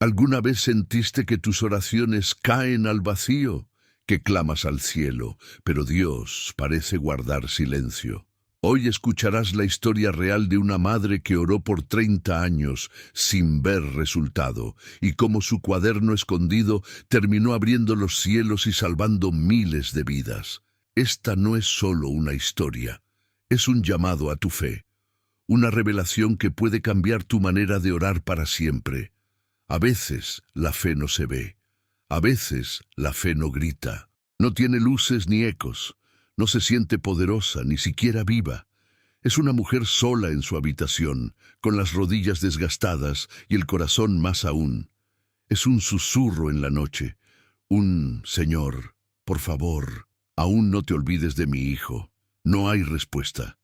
¿Alguna vez sentiste que tus oraciones caen al vacío? Que clamas al cielo, pero Dios parece guardar silencio. Hoy escucharás la historia real de una madre que oró por 30 años sin ver resultado, y cómo su cuaderno escondido terminó abriendo los cielos y salvando miles de vidas. Esta no es solo una historia, es un llamado a tu fe, una revelación que puede cambiar tu manera de orar para siempre. A veces la fe no se ve, a veces la fe no grita, no tiene luces ni ecos, no se siente poderosa, ni siquiera viva. Es una mujer sola en su habitación, con las rodillas desgastadas y el corazón más aún. Es un susurro en la noche, un Señor, por favor, aún no te olvides de mi hijo. No hay respuesta,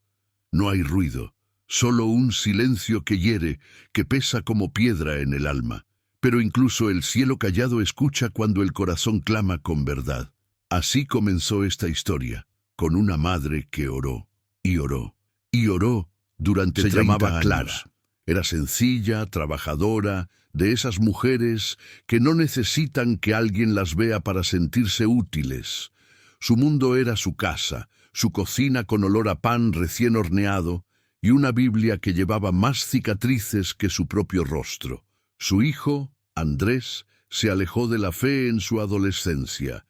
no hay ruido, solo un silencio que hiere, que pesa como piedra en el alma. Pero incluso el cielo callado escucha cuando el corazón clama con verdad. Así comenzó esta historia, con una madre que oró, y oró, y oró durante 30 años. Se llamaba Clara. Era sencilla, trabajadora, de esas mujeres que no necesitan que alguien las vea para sentirse útiles. Su mundo era su casa, su cocina con olor a pan recién horneado, y una Biblia que llevaba más cicatrices que su propio rostro. Su hijo, Andrés, se alejó de la fe en su adolescencia,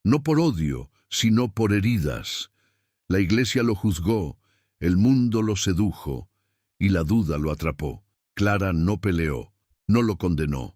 no por odio, sino por heridas. La iglesia lo juzgó, el mundo lo sedujo, y la duda lo atrapó. Clara no peleó, no lo condenó,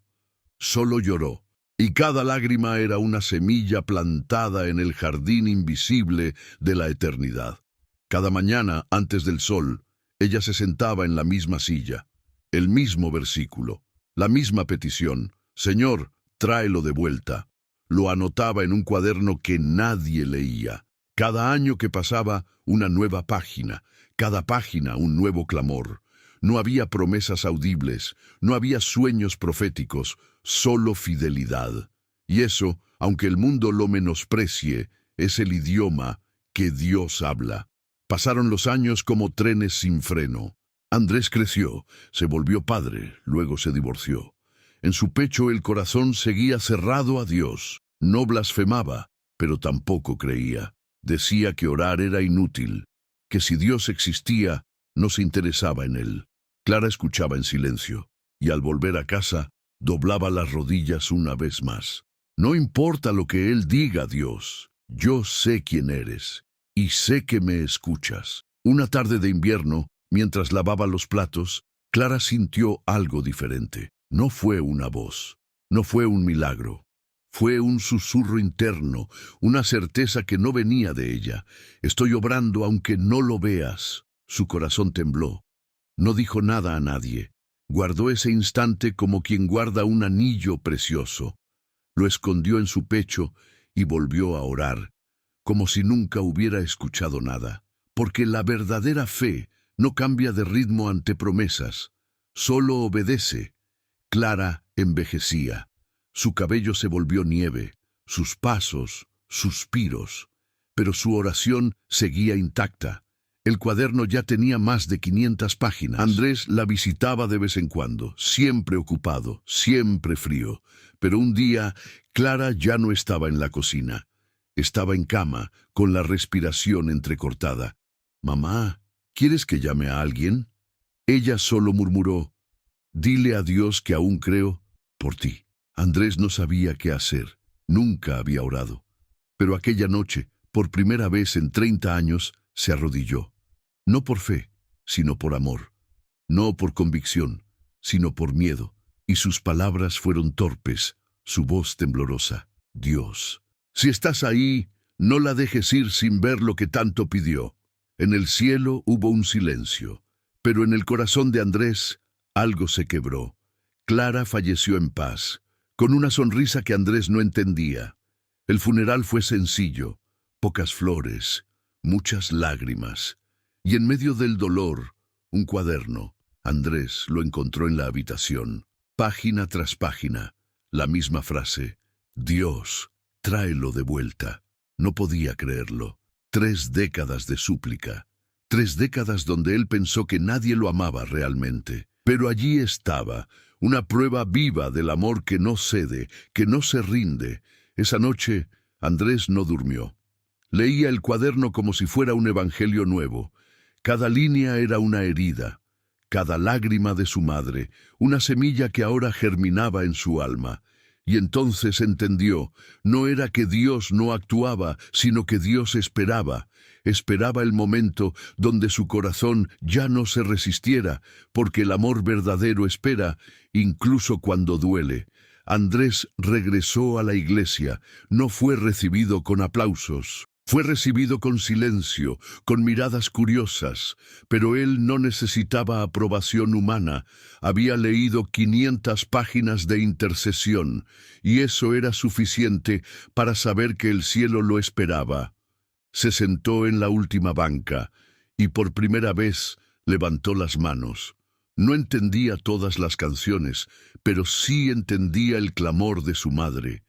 solo lloró, y cada lágrima era una semilla plantada en el jardín invisible de la eternidad. Cada mañana, antes del sol, ella se sentaba en la misma silla, el mismo versículo, la misma petición: Señor, tráelo de vuelta. Lo anotaba en un cuaderno que nadie leía. Cada año que pasaba, una nueva página, cada página un nuevo clamor. No había promesas audibles, no había sueños proféticos, solo fidelidad. Y eso, aunque el mundo lo menosprecie, es el idioma que Dios habla. Pasaron los años como trenes sin freno. Andrés creció, se volvió padre, luego se divorció. En su pecho el corazón seguía cerrado a Dios. No blasfemaba, pero tampoco creía. Decía que orar era inútil, que si Dios existía, no se interesaba en él. Clara escuchaba en silencio, y al volver a casa, doblaba las rodillas una vez más. No importa lo que él diga, Dios, yo sé quién eres, y sé que me escuchas. Una tarde de invierno, mientras lavaba los platos, Clara sintió algo diferente. No fue una voz, no fue un milagro. Fue un susurro interno, una certeza que no venía de ella. Estoy obrando aunque no lo veas. Su corazón tembló. No dijo nada a nadie. Guardó ese instante como quien guarda un anillo precioso. Lo escondió en su pecho y volvió a orar, como si nunca hubiera escuchado nada. Porque la verdadera fe no cambia de ritmo ante promesas, solo obedece. Clara envejecía. Su cabello se volvió nieve, sus pasos, suspiros, pero su oración seguía intacta. El cuaderno ya tenía más de 500 páginas. Andrés la visitaba de vez en cuando, siempre ocupado, siempre frío. Pero un día, Clara ya no estaba en la cocina. Estaba en cama, con la respiración entrecortada. «Mamá, ¿quieres que llame a alguien?» Ella solo murmuró: «Dile a Dios que aún creo por ti». Andrés no sabía qué hacer, nunca había orado. Pero aquella noche, por primera vez en 30 años, se arrodilló. No por fe, sino por amor. No por convicción, sino por miedo. Y sus palabras fueron torpes, su voz temblorosa: «Dios, si estás ahí, no la dejes ir sin ver lo que tanto pidió». En el cielo hubo un silencio, pero en el corazón de Andrés algo se quebró. Clara falleció en paz, con una sonrisa que Andrés no entendía. El funeral fue sencillo, pocas flores, muchas lágrimas, y en medio del dolor, un cuaderno. Andrés lo encontró en la habitación, página tras página, la misma frase: «Dios, tráelo de vuelta». No podía creerlo. 3 décadas de súplica, 3 décadas donde él pensó que nadie lo amaba realmente. Pero allí estaba, una prueba viva del amor que no cede, que no se rinde. Esa noche, Andrés no durmió. Leía el cuaderno como si fuera un evangelio nuevo. Cada línea era una herida, cada lágrima de su madre, una semilla que ahora germinaba en su alma. Y entonces entendió, no era que Dios no actuaba, sino que Dios esperaba. Esperaba el momento donde su corazón ya no se resistiera, porque el amor verdadero espera, incluso cuando duele. Andrés regresó a la iglesia, no fue recibido con aplausos. Fue recibido con silencio, con miradas curiosas, pero él no necesitaba aprobación humana. Había leído 500 páginas de intercesión, y eso era suficiente para saber que el cielo lo esperaba. Se sentó en la última banca, y por primera vez levantó las manos. No entendía todas las canciones, pero sí entendía el clamor de su madre,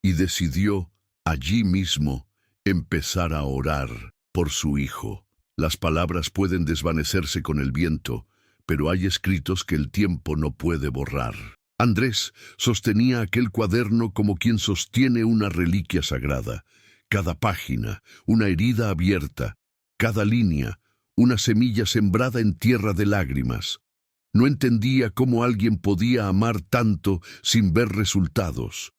y decidió, allí mismo, empezar a orar por su hijo. Las palabras pueden desvanecerse con el viento, pero hay escritos que el tiempo no puede borrar. Andrés sostenía aquel cuaderno como quien sostiene una reliquia sagrada. Cada página, una herida abierta, cada línea, una semilla sembrada en tierra de lágrimas. No entendía cómo alguien podía amar tanto sin ver resultados.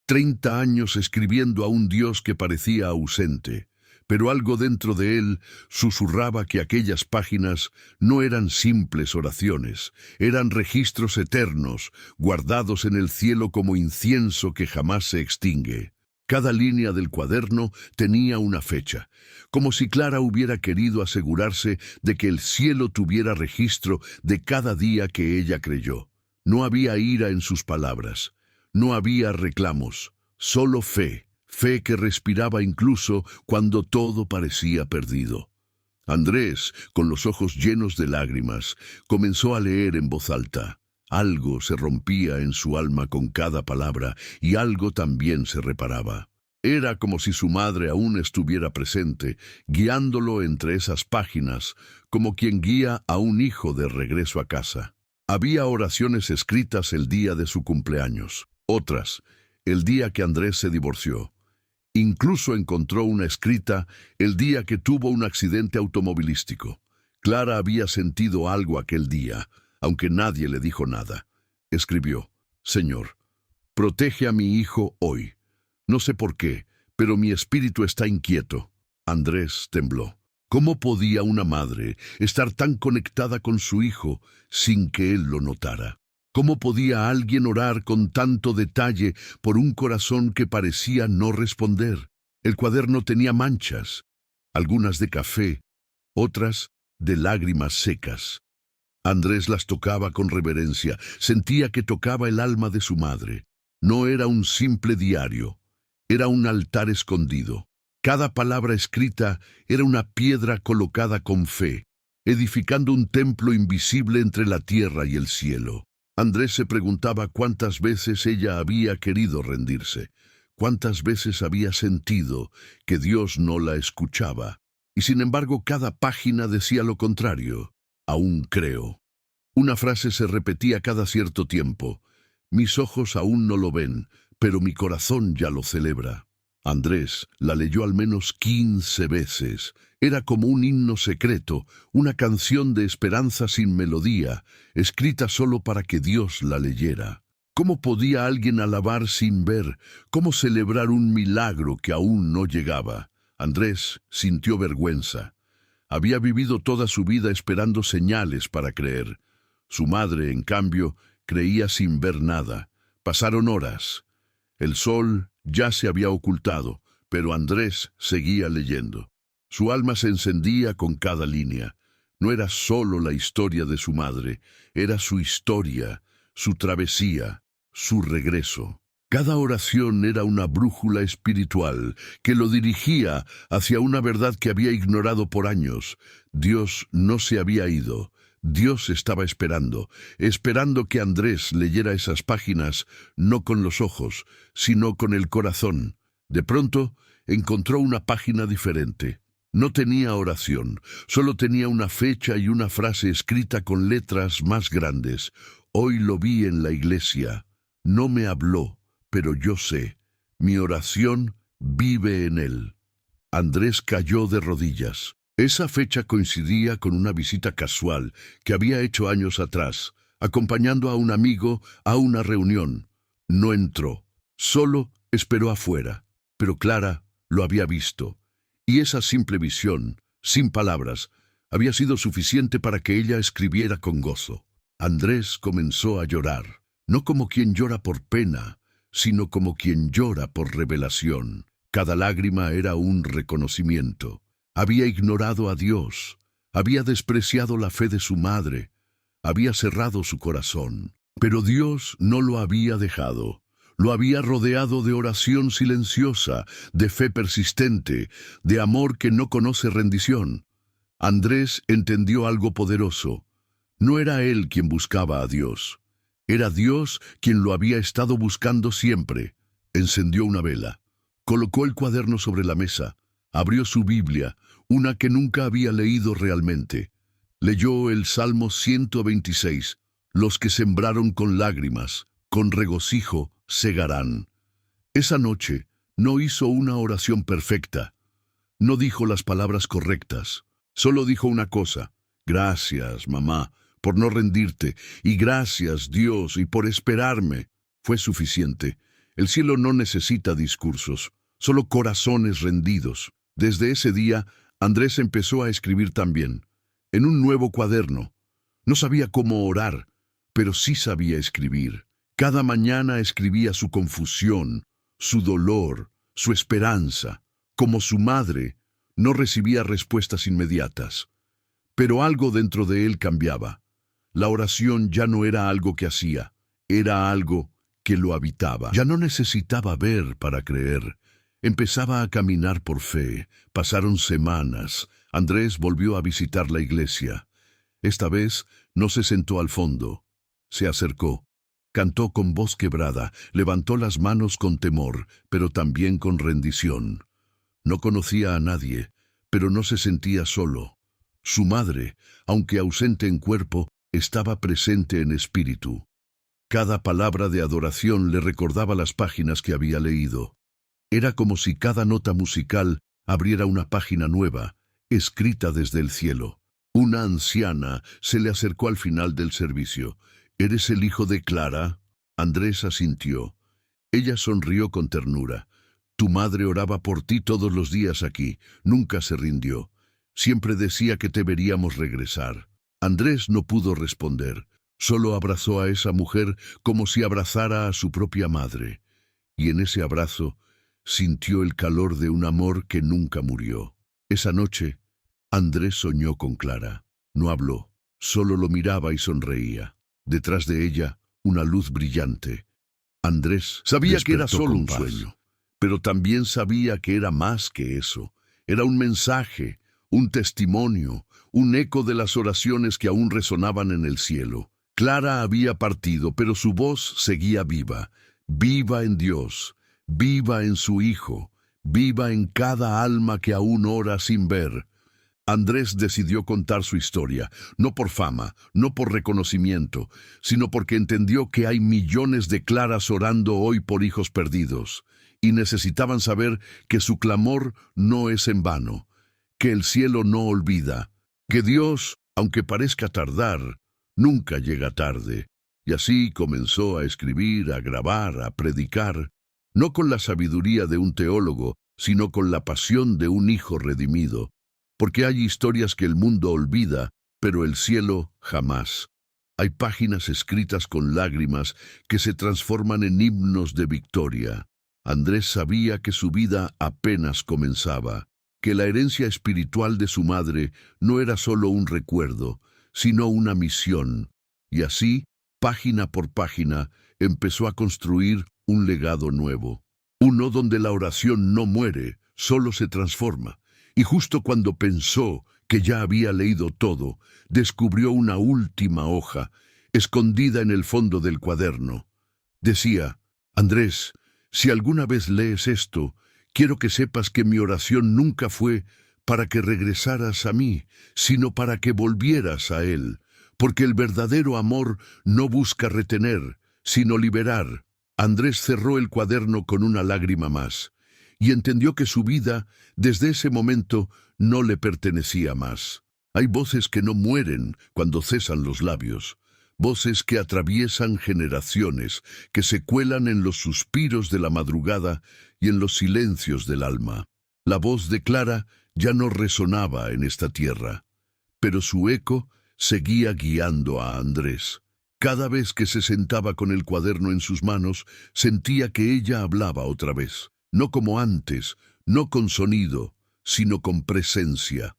30 años escribiendo a un Dios que parecía ausente, pero algo dentro de él susurraba que aquellas páginas no eran simples oraciones, eran registros eternos, guardados en el cielo como incienso que jamás se extingue. Cada línea del cuaderno tenía una fecha, como si Clara hubiera querido asegurarse de que el cielo tuviera registro de cada día que ella creyó. No había ira en sus palabras. No había reclamos, solo fe, fe que respiraba incluso cuando todo parecía perdido. Andrés, con los ojos llenos de lágrimas, comenzó a leer en voz alta. Algo se rompía en su alma con cada palabra y algo también se reparaba. Era como si su madre aún estuviera presente, guiándolo entre esas páginas, como quien guía a un hijo de regreso a casa. Había oraciones escritas el día de su cumpleaños. Otras, el día que Andrés se divorció. Incluso encontró una escrita el día que tuvo un accidente automovilístico. Clara había sentido algo aquel día, aunque nadie le dijo nada. Escribió: Señor, protege a mi hijo hoy. No sé por qué, pero mi espíritu está inquieto. Andrés tembló. ¿Cómo podía una madre estar tan conectada con su hijo sin que él lo notara? ¿Cómo podía alguien orar con tanto detalle por un corazón que parecía no responder? El cuaderno tenía manchas, algunas de café, otras de lágrimas secas. Andrés las tocaba con reverencia, sentía que tocaba el alma de su madre. No era un simple diario, era un altar escondido. Cada palabra escrita era una piedra colocada con fe, edificando un templo invisible entre la tierra y el cielo. Andrés se preguntaba cuántas veces ella había querido rendirse, cuántas veces había sentido que Dios no la escuchaba. Y sin embargo, cada página decía lo contrario. Aún creo. Una frase se repetía cada cierto tiempo. Mis ojos aún no lo ven, pero mi corazón ya lo celebra. Andrés la leyó al menos 15 veces. Era como un himno secreto, una canción de esperanza sin melodía, escrita solo para que Dios la leyera. ¿Cómo podía alguien alabar sin ver? ¿Cómo celebrar un milagro que aún no llegaba? Andrés sintió vergüenza. Había vivido toda su vida esperando señales para creer. Su madre, en cambio, creía sin ver nada. Pasaron horas. El sol ya se había ocultado, pero Andrés seguía leyendo. Su alma se encendía con cada línea. No era solo la historia de su madre, era su historia, su travesía, su regreso. Cada oración era una brújula espiritual que lo dirigía hacia una verdad que había ignorado por años. Dios no se había ido. Dios estaba esperando, esperando que Andrés leyera esas páginas no con los ojos, sino con el corazón. De pronto, encontró una página diferente. No tenía oración, solo tenía una fecha y una frase escrita con letras más grandes. Hoy lo vi en la iglesia. No me habló, pero yo sé. Mi oración vive en él. Andrés cayó de rodillas. Esa fecha coincidía con una visita casual que había hecho años atrás, acompañando a un amigo a una reunión. No entró, solo esperó afuera. Pero Clara lo había visto, y esa simple visión, sin palabras, había sido suficiente para que ella escribiera con gozo. Andrés comenzó a llorar, no como quien llora por pena, sino como quien llora por revelación. Cada lágrima era un reconocimiento. Había ignorado a Dios, había despreciado la fe de su madre, había cerrado su corazón. Pero Dios no lo había dejado. Lo había rodeado de oración silenciosa, de fe persistente, de amor que no conoce rendición. Andrés entendió algo poderoso. No era él quien buscaba a Dios. Era Dios quien lo había estado buscando siempre. Encendió una vela. Colocó el cuaderno sobre la mesa. Abrió su Biblia, una que nunca había leído realmente. Leyó el Salmo 126. Los que sembraron con lágrimas, con regocijo, segarán. Esa noche no hizo una oración perfecta. No dijo las palabras correctas. Solo dijo una cosa: gracias, mamá, por no rendirte, y gracias, Dios, y por esperarme. Fue suficiente. El cielo no necesita discursos, solo corazones rendidos. Desde ese día, Andrés empezó a escribir también, en un nuevo cuaderno. No sabía cómo orar, pero sí sabía escribir. Cada mañana escribía su confusión, su dolor, su esperanza. Como su madre, no recibía respuestas inmediatas. Pero algo dentro de él cambiaba. La oración ya no era algo que hacía, era algo que lo habitaba. Ya no necesitaba ver para creer. Empezaba a caminar por fe. Pasaron semanas. Andrés volvió a visitar la iglesia. Esta vez no se sentó al fondo. Se acercó. Cantó con voz quebrada, levantó las manos con temor, pero también con rendición. No conocía a nadie, pero no se sentía solo. Su madre, aunque ausente en cuerpo, estaba presente en espíritu. Cada palabra de adoración le recordaba las páginas que había leído. Era como si cada nota musical abriera una página nueva, escrita desde el cielo. Una anciana se le acercó al final del servicio. ¿Eres el hijo de Clara? Andrés asintió. Ella sonrió con ternura. Tu madre oraba por ti todos los días aquí. Nunca se rindió. Siempre decía que te veríamos regresar. Andrés no pudo responder. Solo abrazó a esa mujer como si abrazara a su propia madre. Y en ese abrazo sintió el calor de un amor que nunca murió. Esa noche, Andrés soñó con Clara. No habló, solo lo miraba y sonreía. Detrás de ella, una luz brillante. Andrés sabía que era solo un sueño, pero también sabía que era más que eso. Era un mensaje, un testimonio, un eco de las oraciones que aún resonaban en el cielo. Clara había partido, pero su voz seguía viva, viva en Dios, viva en su Hijo, viva en cada alma que aún ora sin ver. Andrés decidió contar su historia, no por fama, no por reconocimiento, sino porque entendió que hay millones de Claras orando hoy por hijos perdidos, y necesitaban saber que su clamor no es en vano, que el cielo no olvida, que Dios, aunque parezca tardar, nunca llega tarde. Y así comenzó a escribir, a grabar, a predicar, no con la sabiduría de un teólogo, sino con la pasión de un hijo redimido. Porque hay historias que el mundo olvida, pero el cielo jamás. Hay páginas escritas con lágrimas que se transforman en himnos de victoria. Andrés sabía que su vida apenas comenzaba, que la herencia espiritual de su madre no era solo un recuerdo, sino una misión. Y así, página por página, empezó a construir un legado nuevo. Uno donde la oración no muere, solo se transforma. Y justo cuando pensó que ya había leído todo, descubrió una última hoja, escondida en el fondo del cuaderno. Decía: Andrés, si alguna vez lees esto, quiero que sepas que mi oración nunca fue para que regresaras a mí, sino para que volvieras a Él, porque el verdadero amor no busca retener, sino liberar. Andrés cerró el cuaderno con una lágrima más, y entendió que su vida, desde ese momento, no le pertenecía más. Hay voces que no mueren cuando cesan los labios, voces que atraviesan generaciones, que se cuelan en los suspiros de la madrugada y en los silencios del alma. La voz de Clara ya no resonaba en esta tierra, pero su eco seguía guiando a Andrés. Cada vez que se sentaba con el cuaderno en sus manos, sentía que ella hablaba otra vez, no como antes, no con sonido, sino con presencia.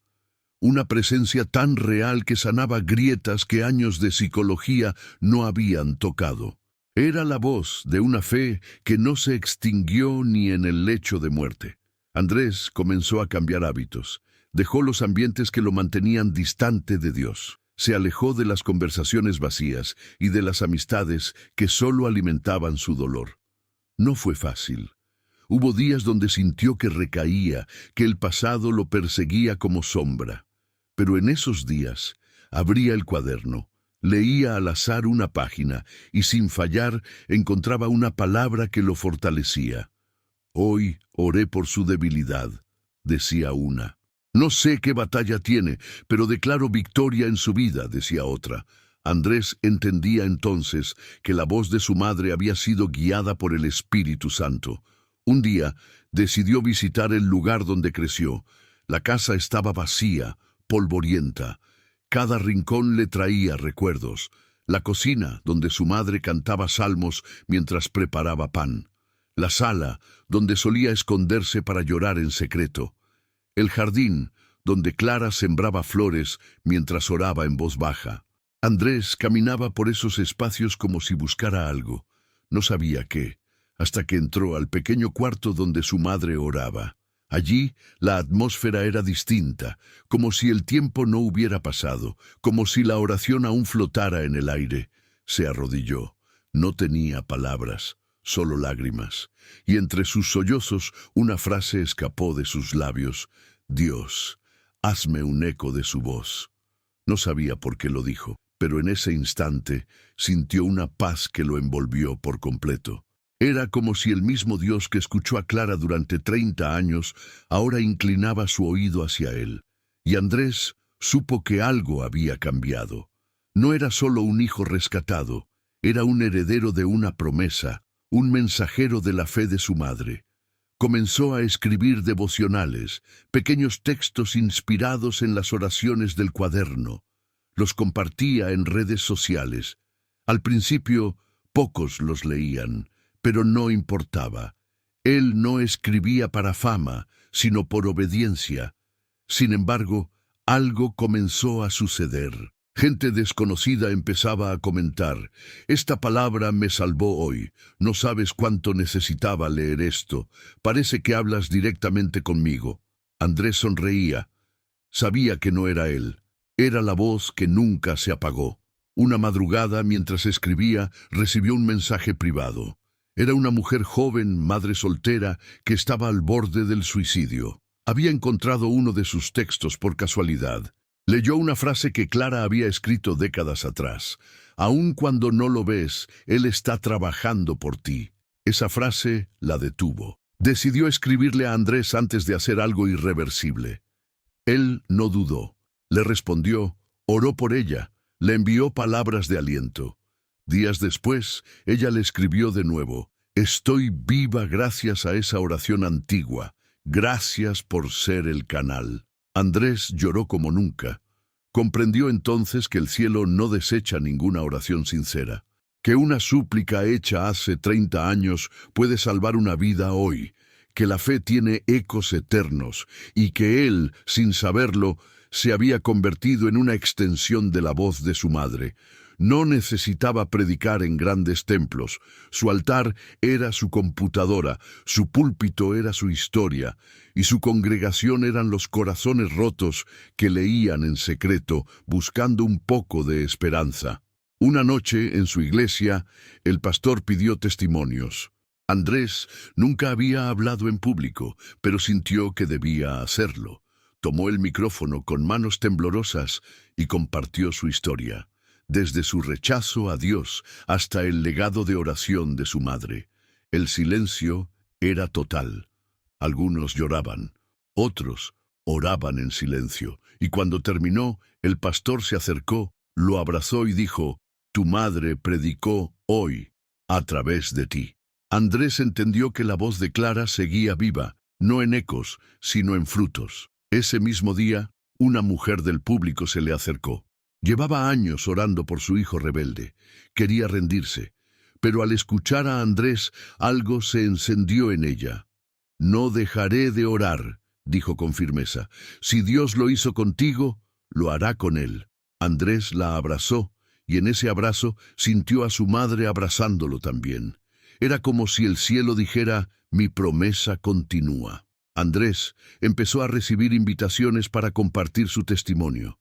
Una presencia tan real que sanaba grietas que años de psicología no habían tocado. Era la voz de una fe que no se extinguió ni en el lecho de muerte. Andrés comenzó a cambiar hábitos. Dejó los ambientes que lo mantenían distante de Dios. Se alejó de las conversaciones vacías y de las amistades que solo alimentaban su dolor. No fue fácil. Hubo días donde sintió que recaía, que el pasado lo perseguía como sombra. Pero en esos días abría el cuaderno, leía al azar una página y sin fallar encontraba una palabra que lo fortalecía. Hoy oré por su debilidad, decía una. No sé qué batalla tiene, pero declaro victoria en su vida, decía otra. Andrés entendía entonces que la voz de su madre había sido guiada por el Espíritu Santo. Un día decidió visitar el lugar donde creció. La casa estaba vacía, polvorienta. Cada rincón le traía recuerdos. La cocina, donde su madre cantaba salmos mientras preparaba pan. La sala, donde solía esconderse para llorar en secreto. El jardín, donde Clara sembraba flores mientras oraba en voz baja. Andrés caminaba por esos espacios como si buscara algo. No sabía qué, hasta que entró al pequeño cuarto donde su madre oraba. Allí la atmósfera era distinta, como si el tiempo no hubiera pasado, como si la oración aún flotara en el aire. Se arrodilló. No tenía palabras, solo lágrimas, y entre sus sollozos una frase escapó de sus labios. Dios, hazme un eco de su voz. No sabía por qué lo dijo, pero en ese instante sintió una paz que lo envolvió por completo. Era como si el mismo Dios que escuchó a Clara durante 30 años ahora inclinaba su oído hacia él. Y Andrés supo que algo había cambiado. No era solo un hijo rescatado, era un heredero de una promesa, un mensajero de la fe de su madre. Comenzó a escribir devocionales, pequeños textos inspirados en las oraciones del cuaderno. Los compartía en redes sociales. Al principio, pocos los leían, pero no importaba. Él no escribía para fama, sino por obediencia. Sin embargo, algo comenzó a suceder. Gente desconocida empezaba a comentar: «Esta palabra me salvó hoy. No sabes cuánto necesitaba leer esto. Parece que hablas directamente conmigo». Andrés sonreía. Sabía que no era él. Era la voz que nunca se apagó. Una madrugada, mientras escribía, recibió un mensaje privado. Era una mujer joven, madre soltera, que estaba al borde del suicidio. Había encontrado uno de sus textos por casualidad. Leyó una frase que Clara había escrito décadas atrás: «Aun cuando no lo ves, Él está trabajando por ti». Esa frase la detuvo. Decidió escribirle a Andrés antes de hacer algo irreversible. Él no dudó. Le respondió, oró por ella, le envió palabras de aliento. Días después, ella le escribió de nuevo: «Estoy viva gracias a esa oración antigua. Gracias por ser el canal». Andrés lloró como nunca. Comprendió entonces que el cielo no desecha ninguna oración sincera, que una súplica hecha hace 30 años puede salvar una vida hoy, que la fe tiene ecos eternos y que él, sin saberlo, se había convertido en una extensión de la voz de su madre. No necesitaba predicar en grandes templos. Su altar era su computadora, su púlpito era su historia, y su congregación eran los corazones rotos que leían en secreto, buscando un poco de esperanza. Una noche, en su iglesia, el pastor pidió testimonios. Andrés nunca había hablado en público, pero sintió que debía hacerlo. Tomó el micrófono con manos temblorosas y compartió su historia. desde su rechazo a Dios hasta el legado de oración de su madre. El silencio era total. Algunos lloraban, otros oraban en silencio, y cuando terminó, el pastor se acercó, lo abrazó y dijo: «Tu madre predicó hoy a través de ti». Andrés entendió que la voz de Clara seguía viva, no en ecos, sino en frutos. Ese mismo día, una mujer del público se le acercó. Llevaba años orando por su hijo rebelde. Quería rendirse, pero al escuchar a Andrés, algo se encendió en ella. «No dejaré de orar», dijo con firmeza. «Si Dios lo hizo contigo, lo hará con él». Andrés la abrazó, y en ese abrazo sintió a su madre abrazándolo también. Era como si el cielo dijera: «Mi promesa continúa». Andrés empezó a recibir invitaciones para compartir su testimonio.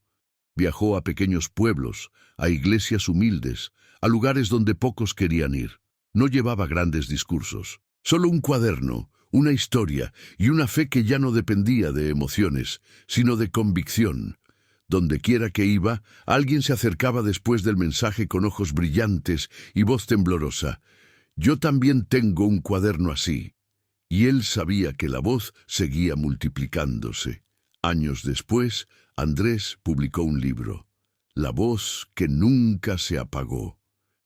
Viajó a pequeños pueblos, a iglesias humildes, a lugares donde pocos querían ir. No llevaba grandes discursos, solo un cuaderno, una historia y una fe que ya no dependía de emociones, sino de convicción. Donde quiera que iba, alguien se acercaba después del mensaje con ojos brillantes y voz temblorosa: «Yo también tengo un cuaderno así». Y él sabía que la voz seguía multiplicándose. Años después, Andrés publicó un libro, La voz que nunca se apagó.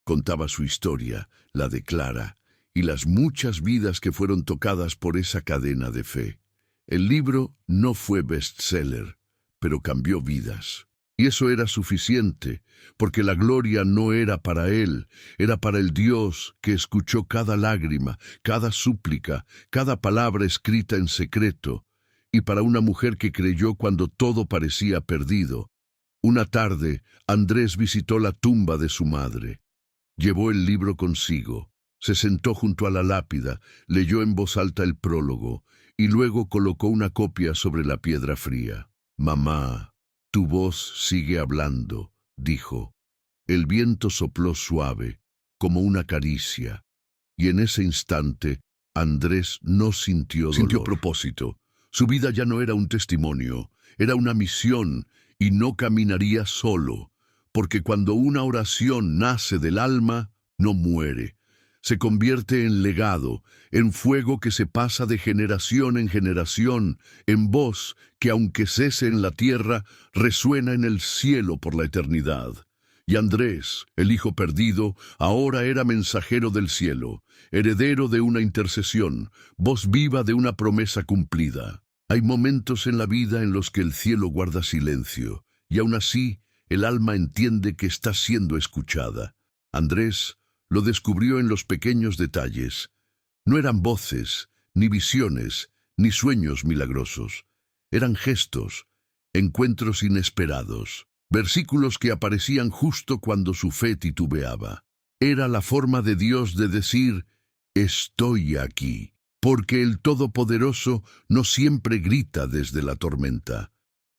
Contaba su historia, la de Clara, y las muchas vidas que fueron tocadas por esa cadena de fe. El libro no fue bestseller, pero cambió vidas. Y eso era suficiente, porque la gloria no era para él, era para el Dios que escuchó cada lágrima, cada súplica, cada palabra escrita en secreto, y para una mujer que creyó cuando todo parecía perdido. Una tarde, Andrés visitó la tumba de su madre. Llevó el libro consigo, se sentó junto a la lápida, leyó en voz alta el prólogo, y luego colocó una copia sobre la piedra fría. «Mamá, tu voz sigue hablando», dijo. El viento sopló suave, como una caricia, y en ese instante Andrés no sintió dolor. Sintió propósito. Su vida ya no era un testimonio, era una misión, y no caminaría solo, porque cuando una oración nace del alma, no muere. Se convierte en legado, en fuego que se pasa de generación en generación, en voz que, aunque cese en la tierra, resuena en el cielo por la eternidad. Y Andrés, el hijo perdido, ahora era mensajero del cielo, heredero de una intercesión, voz viva de una promesa cumplida. Hay momentos en la vida en los que el cielo guarda silencio, y aún así el alma entiende que está siendo escuchada. Andrés lo descubrió en los pequeños detalles. No eran voces, ni visiones, ni sueños milagrosos. Eran gestos, encuentros inesperados, versículos que aparecían justo cuando su fe titubeaba. Era la forma de Dios de decir: «Estoy aquí», porque el Todopoderoso no siempre grita desde la tormenta.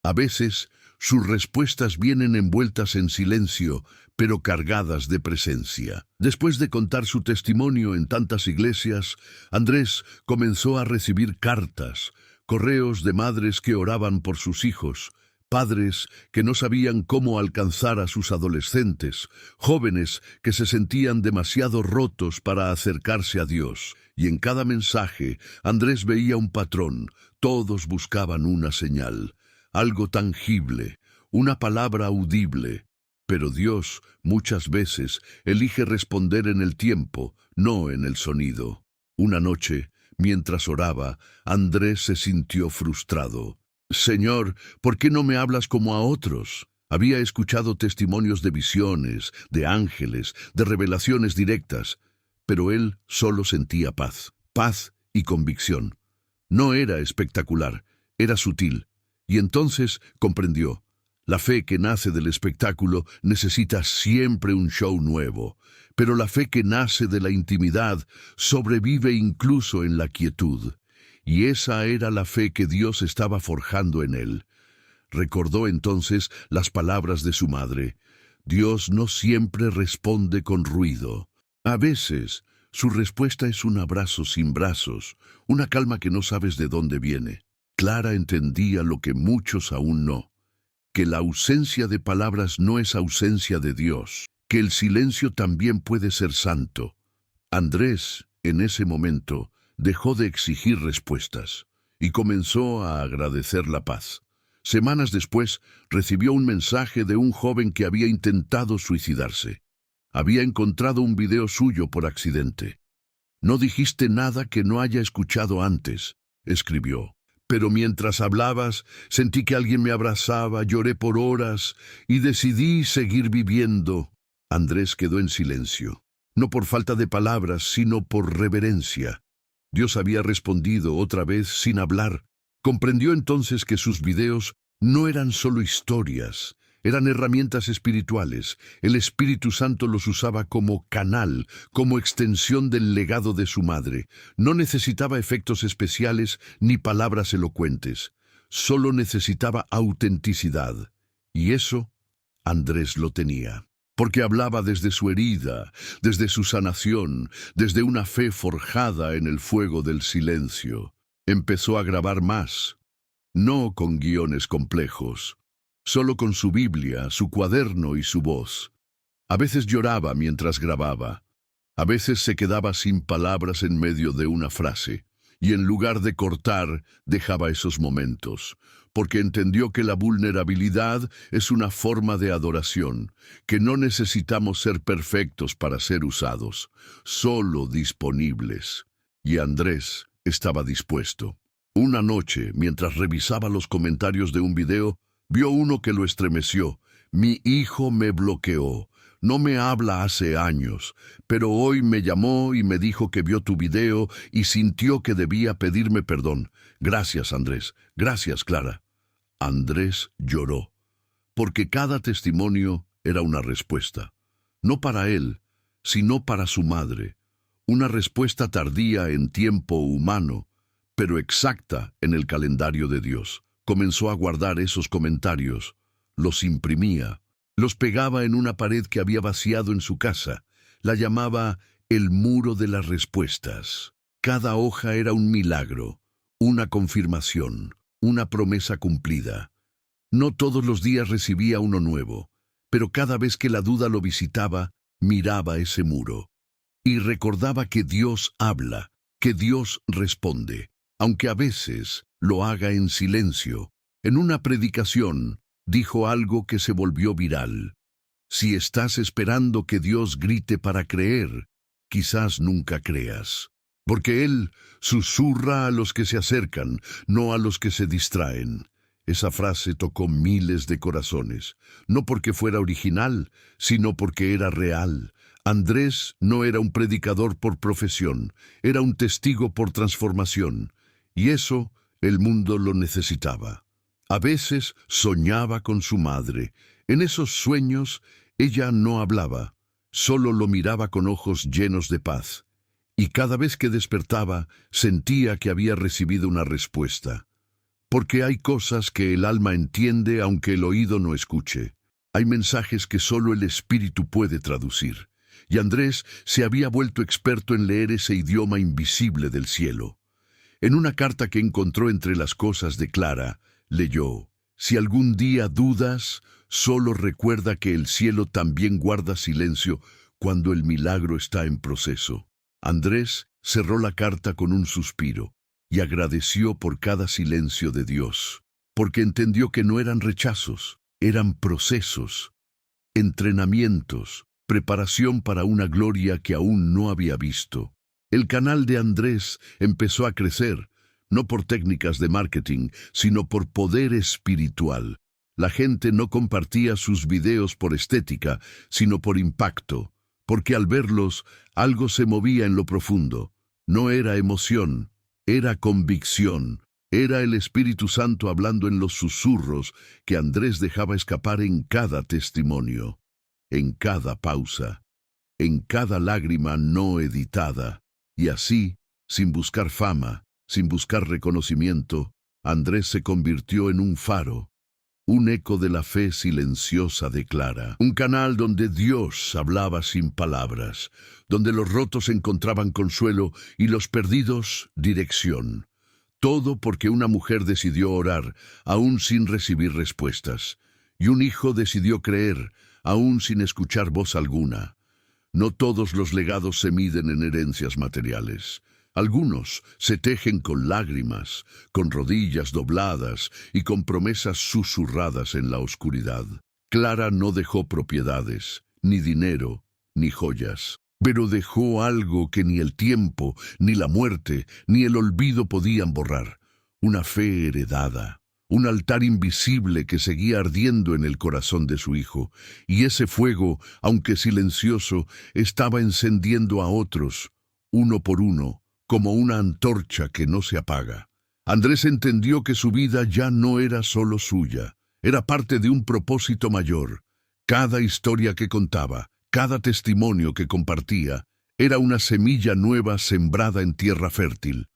A veces, sus respuestas vienen envueltas en silencio, pero cargadas de presencia. Después de contar su testimonio en tantas iglesias, Andrés comenzó a recibir cartas, correos de madres que oraban por sus hijos, padres que no sabían cómo alcanzar a sus adolescentes, jóvenes que se sentían demasiado rotos para acercarse a Dios. Y en cada mensaje, Andrés veía un patrón. Todos buscaban una señal, algo tangible, una palabra audible. Pero Dios, muchas veces, elige responder en el tiempo, no en el sonido. Una noche, mientras oraba, Andrés se sintió frustrado. «Señor, ¿por qué no me hablas como a otros?» Había escuchado testimonios de visiones, de ángeles, de revelaciones directas, pero él solo sentía paz, paz y convicción. No era espectacular, era sutil. Y entonces comprendió: la fe que nace del espectáculo necesita siempre un show nuevo, pero la fe que nace de la intimidad sobrevive incluso en la quietud. Y esa era la fe que Dios estaba forjando en él. Recordó entonces las palabras de su madre: Dios no siempre responde con ruido. A veces, su respuesta es un abrazo sin brazos, una calma que no sabes de dónde viene. Clara entendía lo que muchos aún no. que la ausencia de palabras no es ausencia de Dios, que el silencio también puede ser santo. Andrés, en ese momento, dejó de exigir respuestas y comenzó a agradecer la paz. Semanas después, recibió un mensaje de un joven que había intentado suicidarse. Había encontrado un video suyo por accidente. «No dijiste nada que no haya escuchado antes», escribió. «Pero mientras hablabas, sentí que alguien me abrazaba, lloré por horas y decidí seguir viviendo». Andrés quedó en silencio, no por falta de palabras, sino por reverencia. Dios había respondido otra vez sin hablar. Comprendió entonces que sus videos no eran solo historias, eran herramientas espirituales. El Espíritu Santo los usaba como canal, como extensión del legado de su madre. No necesitaba efectos especiales ni palabras elocuentes. Solo necesitaba autenticidad. Y eso Andrés lo tenía. Porque hablaba desde su herida, desde su sanación, desde una fe forjada en el fuego del silencio. Empezó a grabar más, no con guiones complejos, solo con su Biblia, su cuaderno y su voz. A veces lloraba mientras grababa, a veces se quedaba sin palabras en medio de una frase, y en lugar de cortar, dejaba esos momentos, porque entendió que la vulnerabilidad es una forma de adoración, que no necesitamos ser perfectos para ser usados, solo disponibles. Y Andrés estaba dispuesto. Una noche, mientras revisaba los comentarios de un video, vio uno que lo estremeció. «Mi hijo me bloqueó. No me habla hace años, pero hoy me llamó y me dijo que vio tu video y sintió que debía pedirme perdón. Gracias, Andrés. Gracias, Clara». Andrés lloró, porque cada testimonio era una respuesta. No para él, sino para su madre. Una respuesta tardía en tiempo humano, pero exacta en el calendario de Dios. Comenzó a guardar esos comentarios, los imprimía, los pegaba en una pared que había vaciado en su casa. La llamaba el muro de las respuestas. Cada hoja era un milagro, una confirmación, una promesa cumplida. No todos los días recibía uno nuevo, pero cada vez que la duda lo visitaba, miraba ese muro. Y recordaba que Dios habla, que Dios responde, aunque a veces lo haga en silencio. En una predicación, dijo algo que se volvió viral. Si estás esperando que Dios grite para creer, quizás nunca creas. Porque Él susurra a los que se acercan, no a los que se distraen. Esa frase tocó miles de corazones, no porque fuera original, sino porque era real. Andrés no era un predicador por profesión, era un testigo por transformación. Y eso el mundo lo necesitaba. A veces soñaba con su madre. En esos sueños ella no hablaba, solo lo miraba con ojos llenos de paz. Y cada vez que despertaba, sentía que había recibido una respuesta. Porque hay cosas que el alma entiende aunque el oído no escuche. Hay mensajes que solo el espíritu puede traducir. Y Andrés se había vuelto experto en leer ese idioma invisible del cielo. En una carta que encontró entre las cosas de Clara, leyó: «Si algún día dudas, solo recuerda que el cielo también guarda silencio cuando el milagro está en proceso». Andrés cerró la carta con un suspiro y agradeció por cada silencio de Dios, porque entendió que no eran rechazos, eran procesos, entrenamientos, preparación para una gloria que aún no había visto. El canal de Andrés empezó a crecer, no por técnicas de marketing, sino por poder espiritual. La gente no compartía sus videos por estética, sino por impacto, porque al verlos, algo se movía en lo profundo. No era emoción, era convicción. Era el Espíritu Santo hablando en los susurros que Andrés dejaba escapar en cada testimonio, en cada pausa, en cada lágrima no editada. Y así, sin buscar fama, sin buscar reconocimiento, Andrés se convirtió en un faro, un eco de la fe silenciosa de Clara, un canal donde Dios hablaba sin palabras, donde los rotos encontraban consuelo y los perdidos dirección. Todo porque una mujer decidió orar, aún sin recibir respuestas. y un hijo decidió creer, aún sin escuchar voz alguna. No todos los legados se miden en herencias materiales. Algunos se tejen con lágrimas, con rodillas dobladas y con promesas susurradas en la oscuridad. Clara no dejó propiedades, ni dinero, ni joyas, pero dejó algo que ni el tiempo, ni la muerte, ni el olvido podían borrar. Una fe heredada, un altar invisible que seguía ardiendo en el corazón de su hijo, y ese fuego, aunque silencioso, estaba encendiendo a otros, uno por uno, como una antorcha que no se apaga. Andrés entendió que su vida ya no era solo suya, era parte de un propósito mayor. Cada historia que contaba, cada testimonio que compartía, era una semilla nueva sembrada en tierra fértil.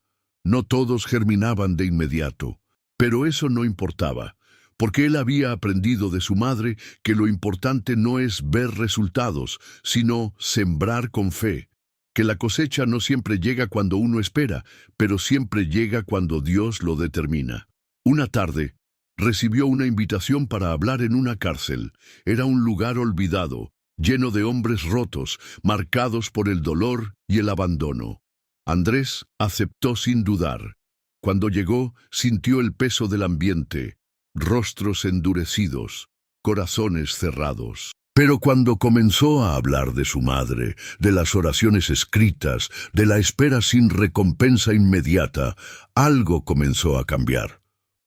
No todos germinaban de inmediato, pero eso no importaba, porque él había aprendido de su madre que lo importante no es ver resultados, sino sembrar con fe, que la cosecha no siempre llega cuando uno espera, pero siempre llega cuando Dios lo determina. Una tarde, recibió una invitación para hablar en una cárcel. Era un lugar olvidado, lleno de hombres rotos, marcados por el dolor y el abandono. Andrés aceptó sin dudar. Cuando llegó, sintió el peso del ambiente, rostros endurecidos, corazones cerrados. Pero cuando comenzó a hablar de su madre, de las oraciones escritas, de la espera sin recompensa inmediata, algo comenzó a cambiar.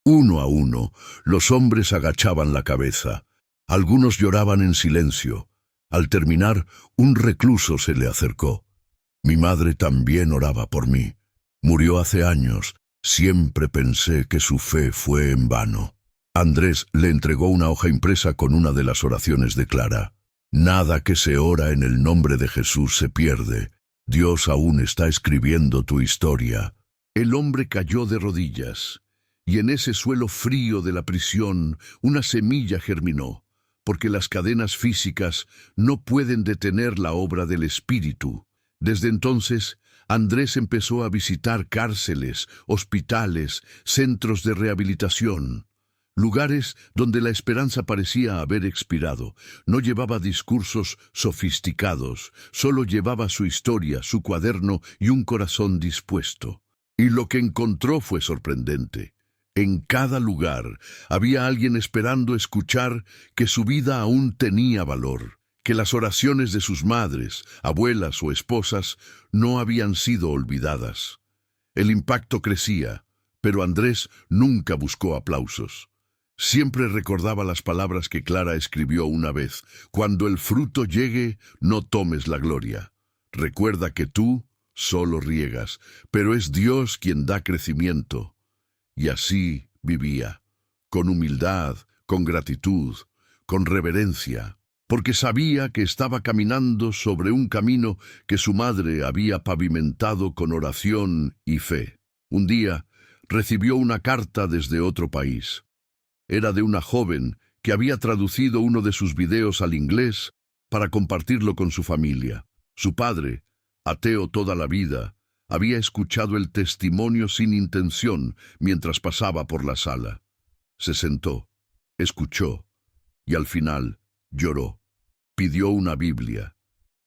Uno a uno, los hombres agachaban la cabeza. Algunos lloraban en silencio. Al terminar, un recluso se le acercó. Mi madre también oraba por mí. Murió hace años. Siempre pensé que su fe fue en vano. Andrés le entregó una hoja impresa con una de las oraciones de Clara. Nada que se ora en el nombre de Jesús se pierde. Dios aún está escribiendo tu historia. El hombre cayó de rodillas, y en ese suelo frío de la prisión una semilla germinó, porque las cadenas físicas no pueden detener la obra del Espíritu. Desde entonces, Andrés empezó a visitar cárceles, hospitales, centros de rehabilitación, lugares donde la esperanza parecía haber expirado. No llevaba discursos sofisticados, solo llevaba su historia, su cuaderno y un corazón dispuesto. Y lo que encontró fue sorprendente. En cada lugar había alguien esperando escuchar que su vida aún tenía valor, que las oraciones de sus madres, abuelas o esposas no habían sido olvidadas. El impacto crecía, pero Andrés nunca buscó aplausos. Siempre recordaba las palabras que Clara escribió una vez: cuando el fruto llegue, no tomes la gloria. Recuerda que tú solo riegas, pero es Dios quien da crecimiento. Y así vivía, con humildad, con gratitud, con reverencia, porque sabía que estaba caminando sobre un camino que su madre había pavimentado con oración y fe. Un día recibió una carta desde otro país. Era de una joven que había traducido uno de sus videos al inglés para compartirlo con su familia. Su padre, ateo toda la vida, había escuchado el testimonio sin intención mientras pasaba por la sala. Se sentó, escuchó y al final lloró. Pidió una Biblia.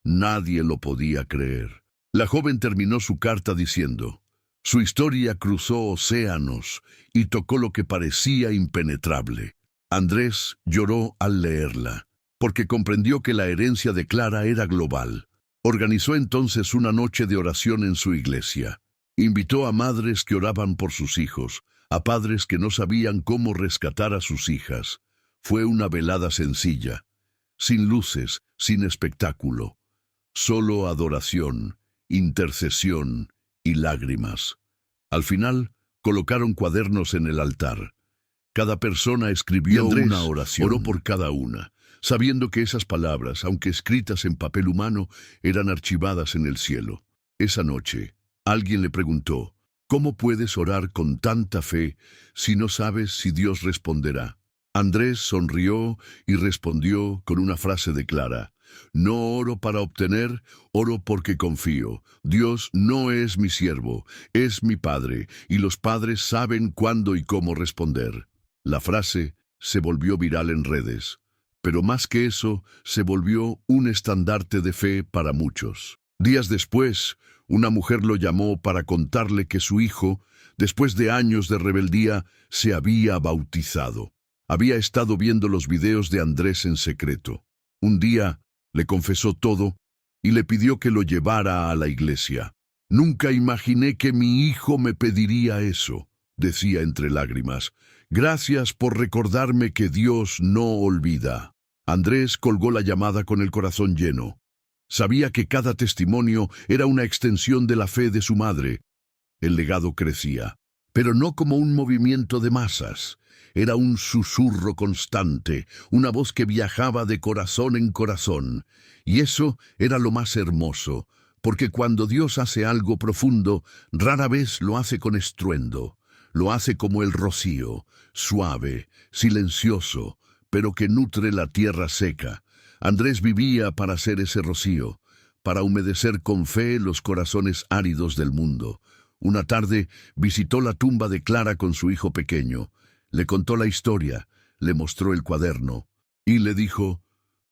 Nadie lo podía creer. La joven terminó su carta diciendo: su historia cruzó océanos y tocó lo que parecía impenetrable. Andrés lloró al leerla, porque comprendió que la herencia de Clara era global. Organizó entonces una noche de oración en su iglesia. Invitó a madres que oraban por sus hijos, a padres que no sabían cómo rescatar a sus hijas. Fue una velada sencilla, sin luces, sin espectáculo, solo adoración, intercesión y lágrimas. Al final, colocaron cuadernos en el altar. Cada persona escribió una oración. Oró por cada una, sabiendo que esas palabras, aunque escritas en papel humano, eran archivadas en el cielo. Esa noche, alguien le preguntó: ¿cómo puedes orar con tanta fe si no sabes si Dios responderá? Andrés sonrió y respondió con una frase de Clara: no oro para obtener, oro porque confío. Dios no es mi siervo, es mi Padre, y los padres saben cuándo y cómo responder. La frase se volvió viral en redes, pero más que eso, se volvió un estandarte de fe para muchos. Días después, una mujer lo llamó para contarle que su hijo, después de años de rebeldía, se había bautizado. Había estado viendo los videos de Andrés en secreto. Un día le confesó todo y le pidió que lo llevara a la iglesia. «Nunca imaginé que mi hijo me pediría eso», decía entre lágrimas. «Gracias por recordarme que Dios no olvida». Andrés colgó la llamada con el corazón lleno. Sabía que cada testimonio era una extensión de la fe de su madre. El legado crecía, pero no como un movimiento de masas. Era un susurro constante, una voz que viajaba de corazón en corazón. Y eso era lo más hermoso, porque cuando Dios hace algo profundo, rara vez lo hace con estruendo. Lo hace como el rocío, suave, silencioso, pero que nutre la tierra seca. Andrés vivía para ser ese rocío, para humedecer con fe los corazones áridos del mundo. Una tarde visitó la tumba de Clara con su hijo pequeño. Le contó la historia, le mostró el cuaderno y le dijo: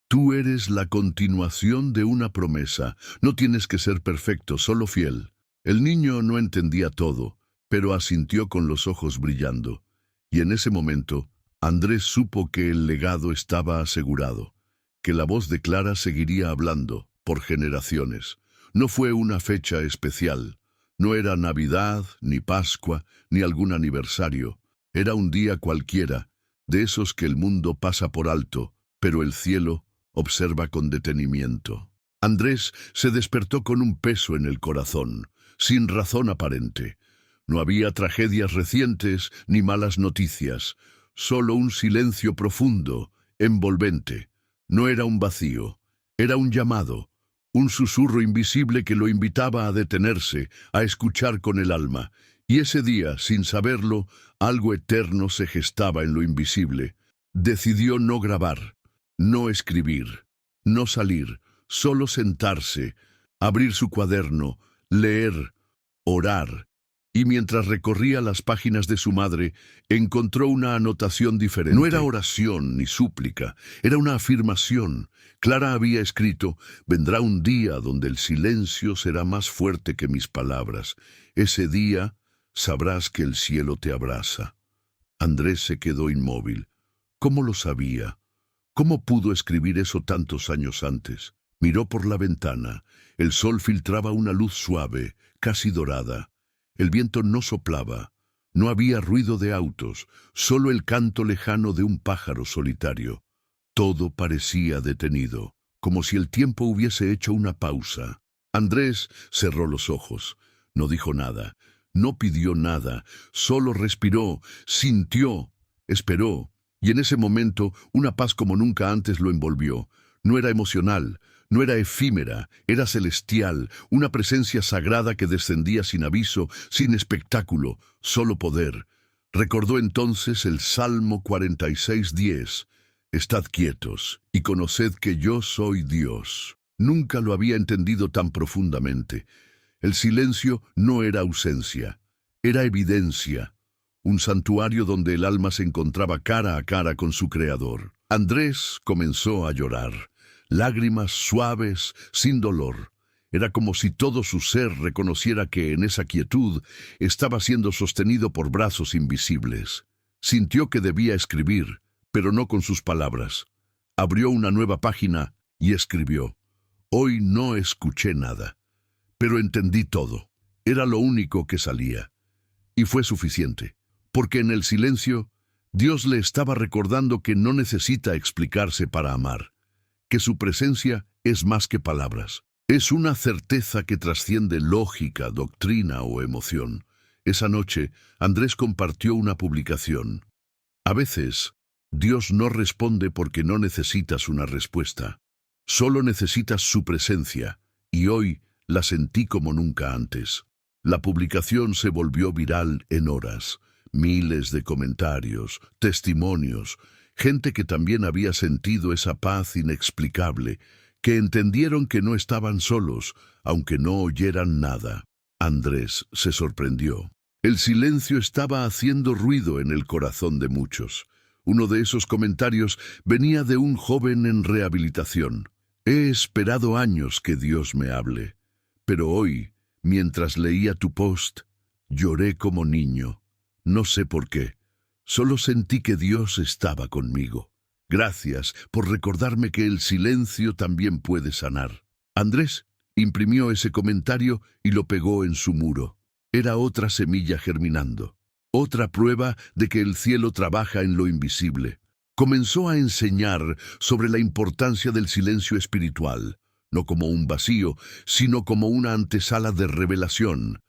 «Tú eres la continuación de una promesa. No tienes que ser perfecto, solo fiel». El niño no entendía todo, pero asintió con los ojos brillando. Y en ese momento, Andrés supo que el legado estaba asegurado, que la voz de Clara seguiría hablando por generaciones. No fue una fecha especial, no era Navidad, ni Pascua, ni algún aniversario. Era un día cualquiera, de esos que el mundo pasa por alto, pero el cielo observa con detenimiento. Andrés se despertó con un peso en el corazón, sin razón aparente. No había tragedias recientes ni malas noticias, solo un silencio profundo, envolvente. No era un vacío, era un llamado, un susurro invisible que lo invitaba a detenerse, a escuchar con el alma. Y ese día, sin saberlo, algo eterno se gestaba en lo invisible. Decidió no grabar, no escribir, no salir, solo sentarse, abrir su cuaderno, leer, orar. Y mientras recorría las páginas de su madre, encontró una anotación diferente. No era oración ni súplica, era una afirmación. Clara había escrito: «Vendrá un día donde el silencio será más fuerte que mis palabras. Ese día sabrás que el cielo te abraza». Andrés se quedó inmóvil. ¿Cómo lo sabía? ¿Cómo pudo escribir eso tantos años antes? Miró por la ventana. El sol filtraba una luz suave, casi dorada. El viento no soplaba. No había ruido de autos, solo el canto lejano de un pájaro solitario. Todo parecía detenido, como si el tiempo hubiese hecho una pausa. Andrés cerró los ojos. No dijo nada, no pidió nada, solo respiró, sintió, esperó. Y en ese momento, una paz como nunca antes lo envolvió. No era emocional, no era efímera, era celestial, una presencia sagrada que descendía sin aviso, sin espectáculo, solo poder. Recordó entonces el Salmo 46:10. «Estad quietos y conoced que yo soy Dios». Nunca lo había entendido tan profundamente. El silencio no era ausencia, era evidencia. Un santuario donde el alma se encontraba cara a cara con su Creador. Andrés comenzó a llorar. Lágrimas suaves, sin dolor. Era como si todo su ser reconociera que en esa quietud estaba siendo sostenido por brazos invisibles. Sintió que debía escribir, pero no con sus palabras. Abrió una nueva página y escribió: «Hoy no escuché nada, pero entendí todo». Era lo único que salía. Y fue suficiente, porque en el silencio Dios le estaba recordando que no necesita explicarse para amar, que su presencia es más que palabras. Es una certeza que trasciende lógica, doctrina o emoción. Esa noche, Andrés compartió una publicación. A veces, Dios no responde porque no necesitas una respuesta. Solo necesitas su presencia, y hoy la sentí como nunca antes. La publicación se volvió viral en horas. Miles de comentarios, testimonios, gente que también había sentido esa paz inexplicable, que entendieron que no estaban solos, aunque no oyeran nada. Andrés se sorprendió. El silencio estaba haciendo ruido en el corazón de muchos. Uno de esos comentarios venía de un joven en rehabilitación. He esperado años que Dios me hable, pero hoy, mientras leía tu post, lloré como niño. No sé por qué, solo sentí que Dios estaba conmigo. Gracias por recordarme que el silencio también puede sanar. Andrés imprimió ese comentario y lo pegó en su muro. Era otra semilla germinando, otra prueba de que el cielo trabaja en lo invisible. Comenzó a enseñar sobre la importancia del silencio espiritual, no como un vacío, sino como una antesala de revelación.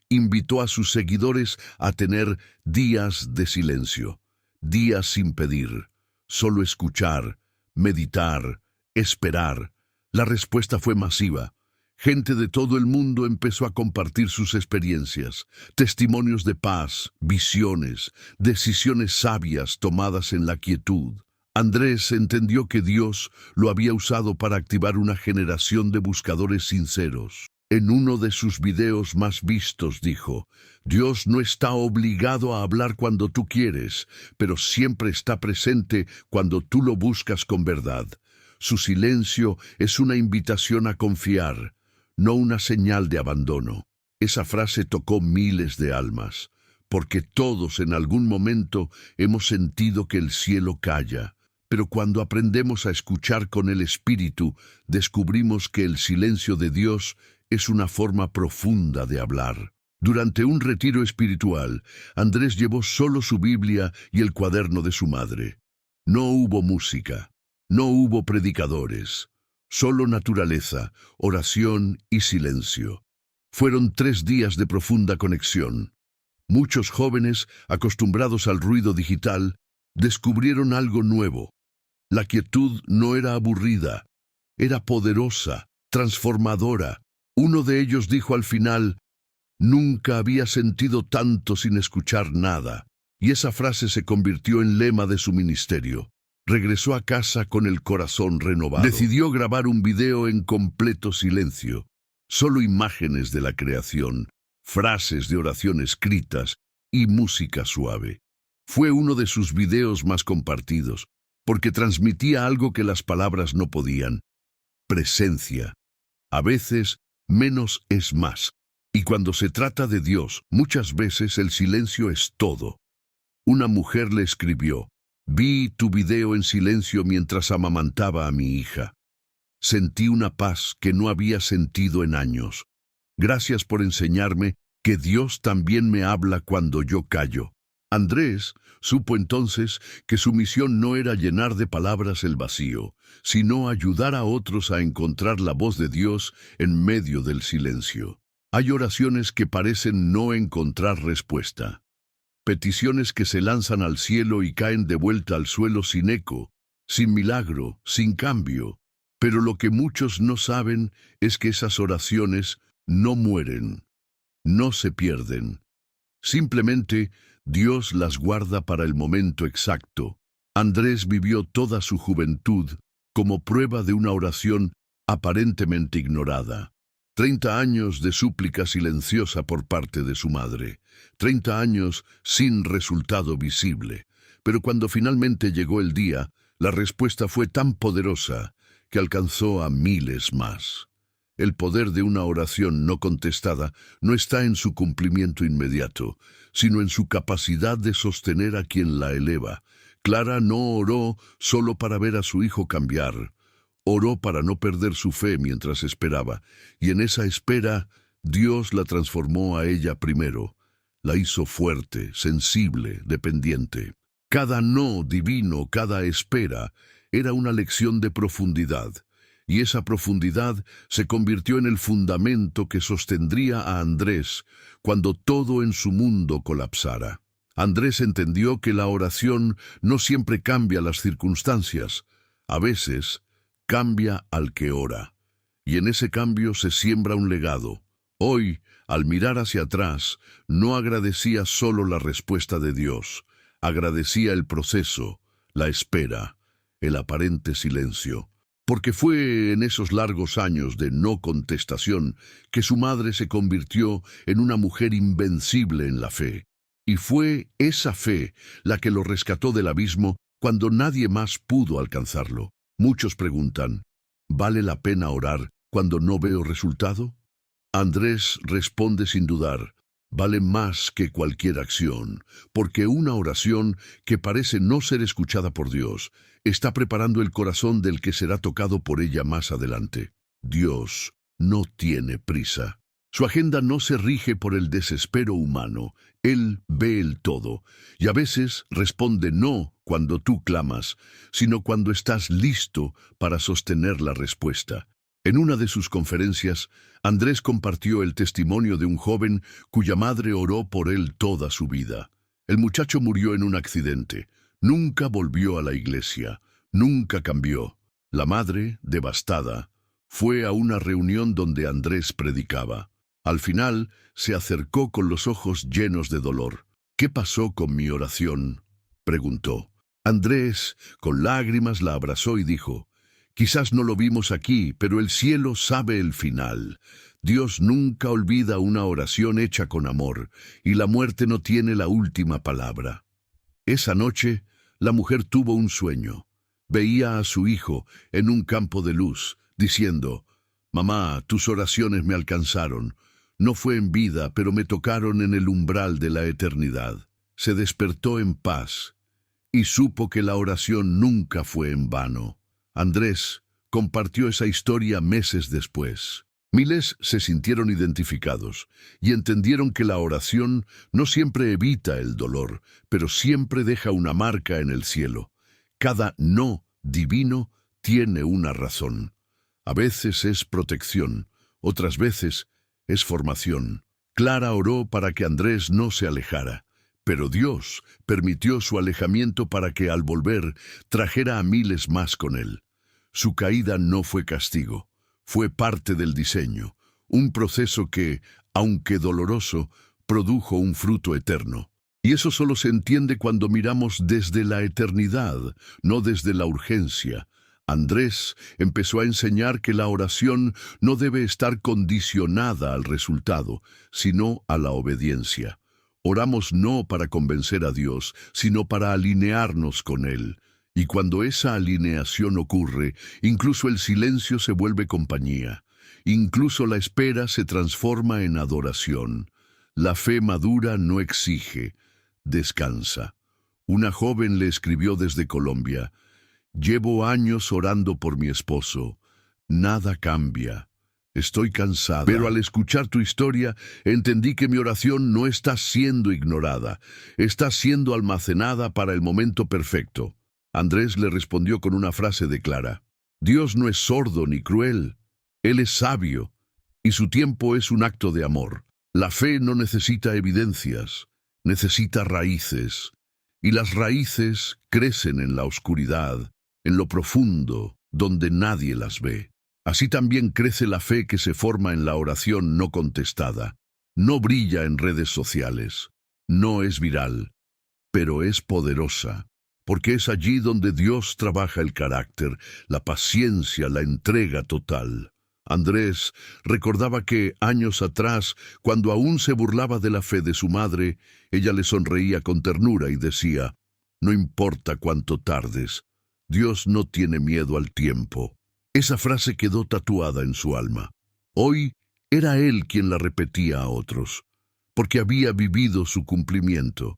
Invitó a sus seguidores a tener días de silencio, días sin pedir, solo escuchar, meditar, esperar. La respuesta fue masiva. Gente de todo el mundo empezó a compartir sus experiencias, testimonios de paz, visiones, decisiones sabias tomadas en la quietud. Andrés entendió que Dios lo había usado para activar una generación de buscadores sinceros. En uno de sus videos más vistos dijo: Dios no está obligado a hablar cuando tú quieres, pero siempre está presente cuando tú lo buscas con verdad. Su silencio es una invitación a confiar, no una señal de abandono. Esa frase tocó miles de almas, porque todos en algún momento hemos sentido que el cielo calla. Pero cuando aprendemos a escuchar con el espíritu, descubrimos que el silencio de Dios es una forma profunda de hablar. Durante un retiro espiritual, Andrés llevó solo su Biblia y el cuaderno de su madre. No hubo música, no hubo predicadores, solo naturaleza, oración y silencio. Fueron 3 días de profunda conexión. Muchos jóvenes, acostumbrados al ruido digital, descubrieron algo nuevo. La quietud no era aburrida, era poderosa, transformadora. Uno de ellos dijo al final: nunca había sentido tanto sin escuchar nada. Y esa frase se convirtió en lema de su ministerio. Regresó a casa con el corazón renovado. Decidió grabar un video en completo silencio. Solo imágenes de la creación, frases de oración escritas y música suave. Fue uno de sus videos más compartidos, porque transmitía algo que las palabras no podían: presencia. A veces, menos es más. Y cuando se trata de Dios, muchas veces el silencio es todo. Una mujer le escribió: vi tu video en silencio mientras amamantaba a mi hija. Sentí una paz que no había sentido en años. Gracias por enseñarme que Dios también me habla cuando yo callo. Andrés supo entonces que su misión no era llenar de palabras el vacío, sino ayudar a otros a encontrar la voz de Dios en medio del silencio. Hay oraciones que parecen no encontrar respuesta. Peticiones que se lanzan al cielo y caen de vuelta al suelo sin eco, sin milagro, sin cambio. Pero lo que muchos no saben es que esas oraciones no mueren, no se pierden. Simplemente Dios las guarda para el momento exacto. Andrés vivió toda su juventud como prueba de una oración aparentemente ignorada. 30 años de súplica silenciosa por parte de su madre. 30 años sin resultado visible. Pero cuando finalmente llegó el día, la respuesta fue tan poderosa que alcanzó a miles más. El poder de una oración no contestada no está en su cumplimiento inmediato, sino en su capacidad de sostener a quien la eleva. Clara no oró solo para ver a su hijo cambiar. Oró para no perder su fe mientras esperaba, y en esa espera Dios la transformó a ella primero. La hizo fuerte, sensible, dependiente. Cada no divino, cada espera, era una lección de profundidad, y esa profundidad se convirtió en el fundamento que sostendría a Andrés cuando todo en su mundo colapsara. Andrés entendió que la oración no siempre cambia las circunstancias, a veces cambia al que ora, y en ese cambio se siembra un legado. Hoy, al mirar hacia atrás, no agradecía solo la respuesta de Dios, agradecía el proceso, la espera, el aparente silencio, porque fue en esos largos años de no contestación que su madre se convirtió en una mujer invencible en la fe. Y fue esa fe la que lo rescató del abismo cuando nadie más pudo alcanzarlo. Muchos preguntan, ¿vale la pena orar cuando no veo resultado? Andrés responde sin dudar, vale más que cualquier acción, porque una oración que parece no ser escuchada por Dios está preparando el corazón del que será tocado por ella más adelante. Dios no tiene prisa. Su agenda no se rige por el desespero humano. Él ve el todo, y a veces responde no cuando tú clamas, sino cuando estás listo para sostener la respuesta. En una de sus conferencias, Andrés compartió el testimonio de un joven cuya madre oró por él toda su vida. El muchacho murió en un accidente. Nunca volvió a la iglesia. Nunca cambió. La madre, devastada, fue a una reunión donde Andrés predicaba. Al final, se acercó con los ojos llenos de dolor. ¿Qué pasó con mi oración?, preguntó. Andrés, con lágrimas, la abrazó y dijo, quizás no lo vimos aquí, pero el cielo sabe el final. Dios nunca olvida una oración hecha con amor, y la muerte no tiene la última palabra. Esa noche, la mujer tuvo un sueño. Veía a su hijo en un campo de luz, diciendo, «Mamá, tus oraciones me alcanzaron. No fue en vida, pero me tocaron en el umbral de la eternidad». Se despertó en paz y supo que la oración nunca fue en vano. Andrés compartió esa historia meses después. Miles se sintieron identificados y entendieron que la oración no siempre evita el dolor, pero siempre deja una marca en el cielo. Cada no divino tiene una razón. A veces es protección, otras veces es formación. Clara oró para que Andrés no se alejara, pero Dios permitió su alejamiento para que al volver trajera a miles más con él. Su caída no fue castigo, fue parte del diseño, un proceso que, aunque doloroso, produjo un fruto eterno. Y eso solo se entiende cuando miramos desde la eternidad, no desde la urgencia. Andrés empezó a enseñar que la oración no debe estar condicionada al resultado, sino a la obediencia. Oramos no para convencer a Dios, sino para alinearnos con Él. Y cuando esa alineación ocurre, incluso el silencio se vuelve compañía. Incluso la espera se transforma en adoración. La fe madura no exige, descansa. Una joven le escribió desde Colombia, «Llevo años orando por mi esposo. Nada cambia. Estoy cansada. Pero al escuchar tu historia, entendí que mi oración no está siendo ignorada. Está siendo almacenada para el momento perfecto». Andrés le respondió con una frase de Clara. «Dios no es sordo ni cruel. Él es sabio, y su tiempo es un acto de amor. La fe no necesita evidencias, necesita raíces. Y las raíces crecen en la oscuridad, en lo profundo, donde nadie las ve. Así también crece la fe que se forma en la oración no contestada. No brilla en redes sociales, no es viral, pero es poderosa, porque es allí donde Dios trabaja el carácter, la paciencia, la entrega total. Andrés recordaba que, años atrás, cuando aún se burlaba de la fe de su madre, ella le sonreía con ternura y decía, «No importa cuánto tardes, Dios no tiene miedo al tiempo». Esa frase quedó tatuada en su alma. Hoy era él quien la repetía a otros, porque había vivido su cumplimiento,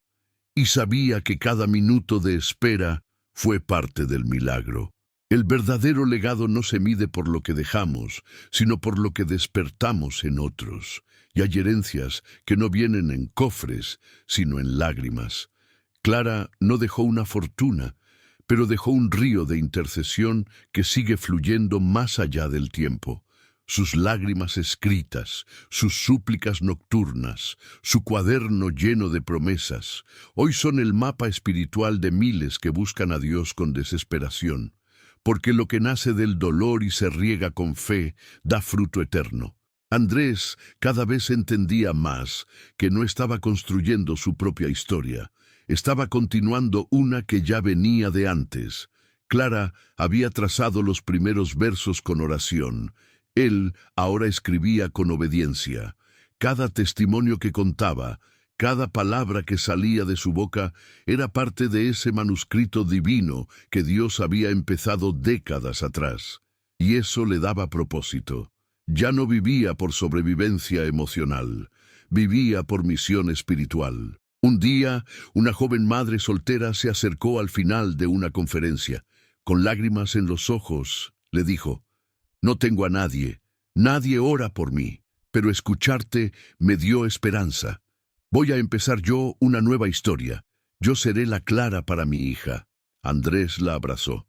y sabía que cada minuto de espera fue parte del milagro. El verdadero legado no se mide por lo que dejamos, sino por lo que despertamos en otros. Y hay herencias que no vienen en cofres, sino en lágrimas. Clara no dejó una fortuna, pero dejó un río de intercesión que sigue fluyendo más allá del tiempo. Sus lágrimas escritas, sus súplicas nocturnas, su cuaderno lleno de promesas, hoy son el mapa espiritual de miles que buscan a Dios con desesperación. Porque lo que nace del dolor y se riega con fe da fruto eterno. Andrés cada vez entendía más que no estaba construyendo su propia historia, estaba continuando una que ya venía de antes. Clara había trazado los primeros versos con oración. Él ahora escribía con obediencia. Cada testimonio que contaba, Cada palabra que salía de su boca era parte de ese manuscrito divino que Dios había empezado décadas atrás. Y eso le daba propósito. Ya no vivía por sobrevivencia emocional, vivía por misión espiritual. Un día, una joven madre soltera se acercó al final de una conferencia. Con lágrimas en los ojos, le dijo: «No tengo a nadie, nadie ora por mí, pero escucharte me dio esperanza. Voy a empezar yo una nueva historia. Yo seré la Clara para mi hija». Andrés la abrazó.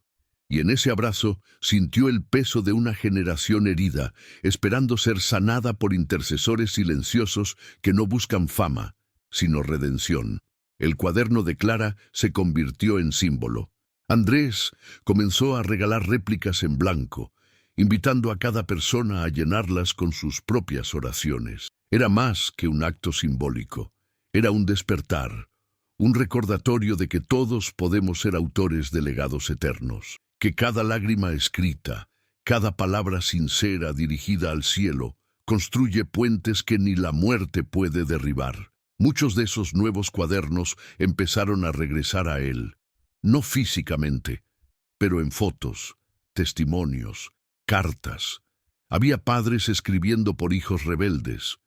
Y en ese abrazo sintió el peso de una generación herida, esperando ser sanada por intercesores silenciosos que no buscan fama, sino redención. El cuaderno de Clara se convirtió en símbolo. Andrés comenzó a regalar réplicas en blanco, invitando a cada persona a llenarlas con sus propias oraciones. Era más que un acto simbólico, era un despertar, un recordatorio de que todos podemos ser autores de legados eternos, que cada lágrima escrita, cada palabra sincera dirigida al cielo, construye puentes que ni la muerte puede derribar. Muchos de esos nuevos cuadernos empezaron a regresar a él, no físicamente, pero en fotos, testimonios, cartas. Había padres escribiendo por hijos rebeldes,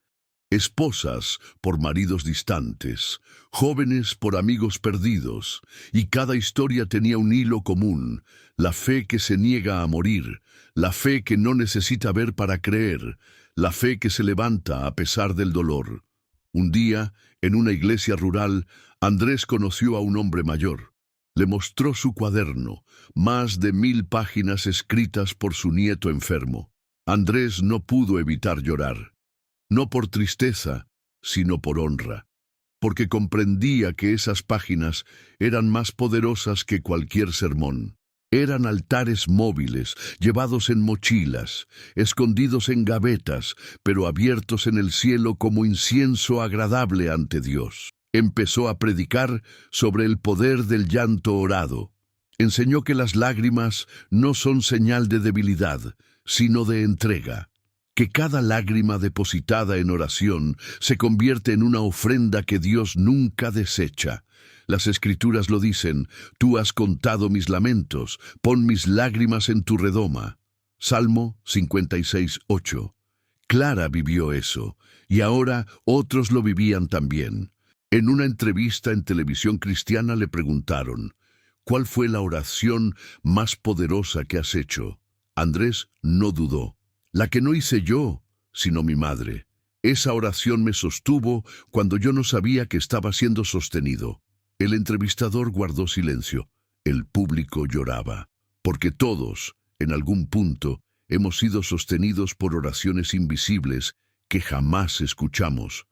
esposas por maridos distantes, jóvenes por amigos perdidos, y cada historia tenía un hilo común: la fe que se niega a morir, la fe que no necesita ver para creer, la fe que se levanta a pesar del dolor. Un día, en una iglesia rural, Andrés conoció a un hombre mayor. Le mostró su cuaderno, más de 1000 páginas escritas por su nieto enfermo. Andrés no pudo evitar llorar. No por tristeza, sino por honra, porque comprendía que esas páginas eran más poderosas que cualquier sermón. Eran altares móviles, llevados en mochilas, escondidos en gavetas, pero abiertos en el cielo como incienso agradable ante Dios. Empezó a predicar sobre el poder del llanto orado. Enseñó que las lágrimas no son señal de debilidad, sino de entrega. Que cada lágrima depositada en oración se convierte en una ofrenda que Dios nunca desecha. Las Escrituras lo dicen: «Tú has contado mis lamentos, pon mis lágrimas en tu redoma». Salmo 56:8. Clara vivió eso, y ahora otros lo vivían también. En una entrevista en televisión cristiana le preguntaron: «¿Cuál fue la oración más poderosa que has hecho?». Andrés no dudó: «La que no hice yo, sino mi madre. Esa oración me sostuvo cuando yo no sabía que estaba siendo sostenido». El entrevistador guardó silencio. El público lloraba, porque todos, en algún punto, hemos sido sostenidos por oraciones invisibles que jamás escuchamos,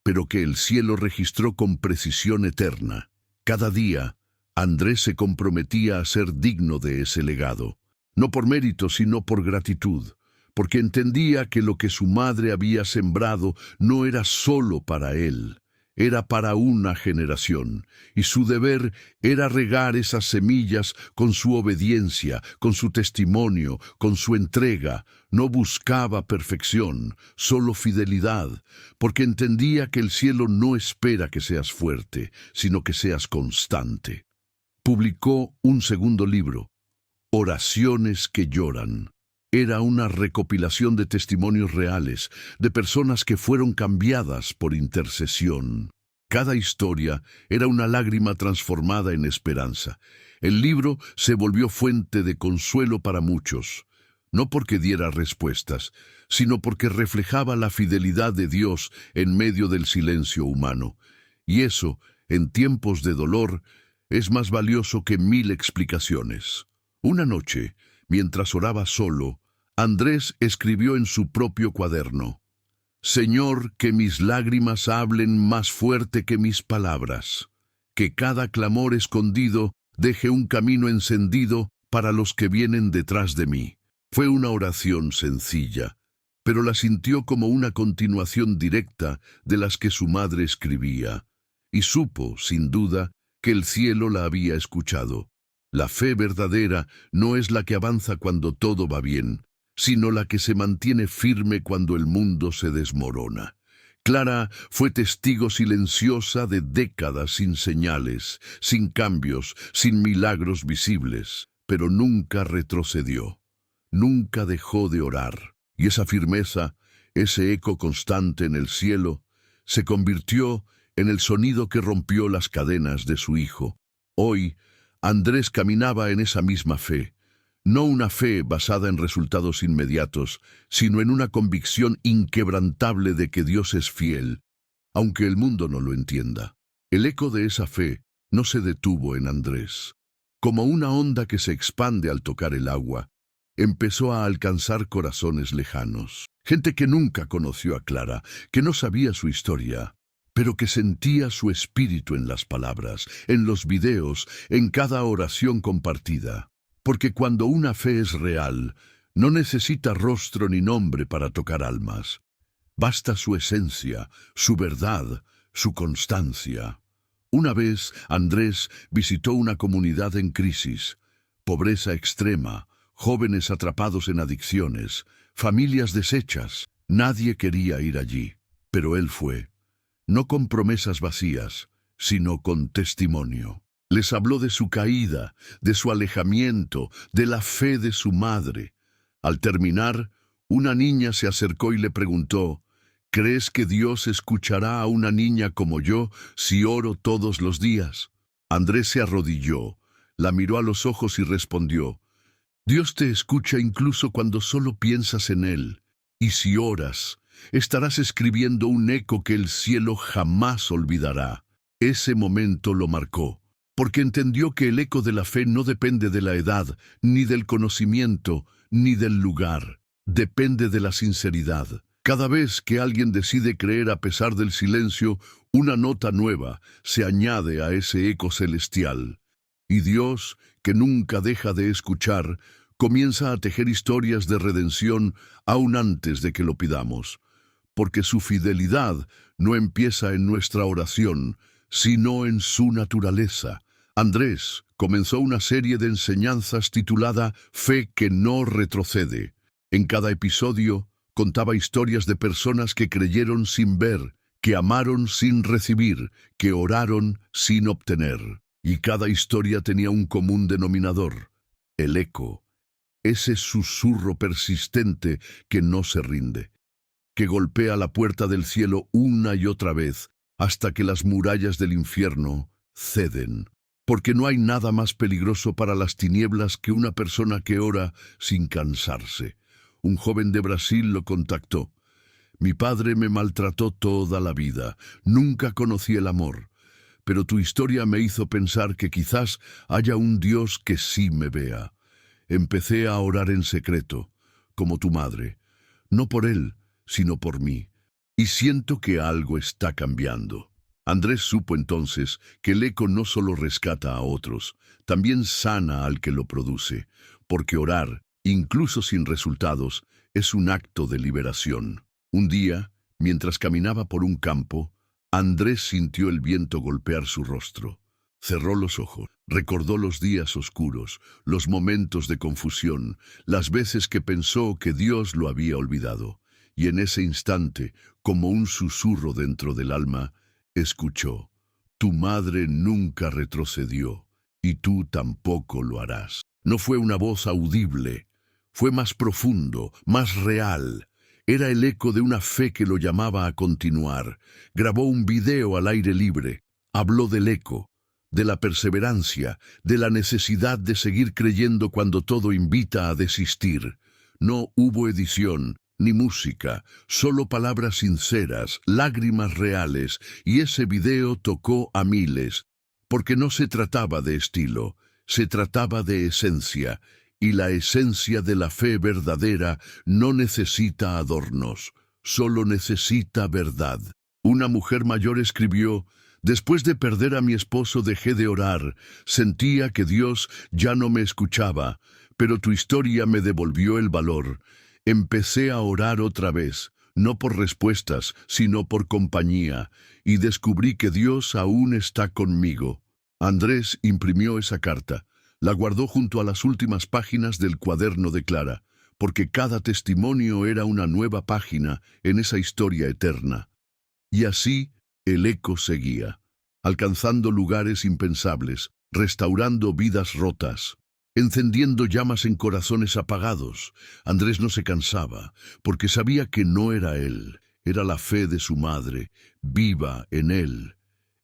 pero que el cielo registró con precisión eterna. Cada día, Andrés se comprometía a ser digno de ese legado, no por mérito, sino por gratitud, porque entendía que lo que su madre había sembrado no era solo para él, era para una generación, y su deber era regar esas semillas con su obediencia, con su testimonio, con su entrega. No buscaba perfección, solo fidelidad, porque entendía que el cielo no espera que seas fuerte, sino que seas constante. Publicó un segundo libro, Oraciones que lloran. Era una recopilación de testimonios reales, de personas que fueron cambiadas por intercesión. Cada historia era una lágrima transformada en esperanza. El libro se volvió fuente de consuelo para muchos, no porque diera respuestas, sino porque reflejaba la fidelidad de Dios en medio del silencio humano. Y eso, en tiempos de dolor, es más valioso que 1000 explicaciones. Una noche, mientras oraba solo, Andrés escribió en su propio cuaderno: «Señor, que mis lágrimas hablen más fuerte que mis palabras, que cada clamor escondido deje un camino encendido para los que vienen detrás de mí». Fue una oración sencilla, pero la sintió como una continuación directa de las que su madre escribía, y supo, sin duda, que el cielo la había escuchado. La fe verdadera no es la que avanza cuando todo va bien, sino la que se mantiene firme cuando el mundo se desmorona. Clara fue testigo silenciosa de décadas sin señales, sin cambios, sin milagros visibles, pero nunca retrocedió, nunca dejó de orar. Y esa firmeza, ese eco constante en el cielo, se convirtió en el sonido que rompió las cadenas de su hijo. Hoy, Andrés caminaba en esa misma fe, no una fe basada en resultados inmediatos, sino en una convicción inquebrantable de que Dios es fiel, aunque el mundo no lo entienda. El eco de esa fe no se detuvo en Andrés. Como una onda que se expande al tocar el agua, empezó a alcanzar corazones lejanos. Gente que nunca conoció a Clara, que no sabía su historia, pero que sentía su espíritu en las palabras, en los videos, en cada oración compartida. Porque cuando una fe es real, no necesita rostro ni nombre para tocar almas. Basta su esencia, su verdad, su constancia. Una vez, Andrés visitó una comunidad en crisis, pobreza extrema, jóvenes atrapados en adicciones, familias deshechas. Nadie quería ir allí, pero él fue, no con promesas vacías, sino con testimonio. Les habló de su caída, de su alejamiento, de la fe de su madre. Al terminar, una niña se acercó y le preguntó: ¿crees que Dios escuchará a una niña como yo si oro todos los días? Andrés se arrodilló, la miró a los ojos y respondió: Dios te escucha incluso cuando solo piensas en Él. Y si oras, estarás escribiendo un eco que el cielo jamás olvidará. Ese momento lo marcó, porque entendió que el eco de la fe no depende de la edad, ni del conocimiento, ni del lugar. Depende de la sinceridad. Cada vez que alguien decide creer a pesar del silencio, una nota nueva se añade a ese eco celestial. Y Dios, que nunca deja de escuchar, comienza a tejer historias de redención aún antes de que lo pidamos. Porque su fidelidad no empieza en nuestra oración, sino en su naturaleza. Andrés comenzó una serie de enseñanzas titulada Fe que no retrocede. En cada episodio contaba historias de personas que creyeron sin ver, que amaron sin recibir, que oraron sin obtener. Y cada historia tenía un común denominador: el eco, ese susurro persistente que no se rinde, que golpea la puerta del cielo una y otra vez hasta que las murallas del infierno ceden. Porque no hay nada más peligroso para las tinieblas que una persona que ora sin cansarse. Un joven de Brasil lo contactó. Mi padre me maltrató toda la vida, nunca conocí el amor. Pero tu historia me hizo pensar que quizás haya un Dios que sí me vea. Empecé a orar en secreto, como tu madre, no por él, sino por mí, y siento que algo está cambiando. Andrés supo entonces que el eco no solo rescata a otros, también sana al que lo produce, porque orar, incluso sin resultados, es un acto de liberación. Un día, mientras caminaba por un campo, Andrés sintió el viento golpear su rostro. Cerró los ojos, recordó los días oscuros, los momentos de confusión, las veces que pensó que Dios lo había olvidado. Y en ese instante, como un susurro dentro del alma, escuchó: tu madre nunca retrocedió, y tú tampoco lo harás. No fue una voz audible, fue más profundo, más real. Era el eco de una fe que lo llamaba a continuar. Grabó un video al aire libre. Habló del eco, de la perseverancia, de la necesidad de seguir creyendo cuando todo invita a desistir. No hubo edición, ni música, solo palabras sinceras, lágrimas reales, y ese video tocó a miles, porque no se trataba de estilo, se trataba de esencia, y la esencia de la fe verdadera no necesita adornos, solo necesita verdad. Una mujer mayor escribió: después de perder a mi esposo dejé de orar, sentía que Dios ya no me escuchaba, pero tu historia me devolvió el valor. Empecé a orar otra vez, no por respuestas, sino por compañía, y descubrí que Dios aún está conmigo. Andrés imprimió esa carta, la guardó junto a las últimas páginas del cuaderno de Clara, porque cada testimonio era una nueva página en esa historia eterna. Y así el eco seguía, alcanzando lugares impensables, restaurando vidas rotas, encendiendo llamas en corazones apagados. Andrés no se cansaba, porque sabía que no era él, era la fe de su madre, viva en él.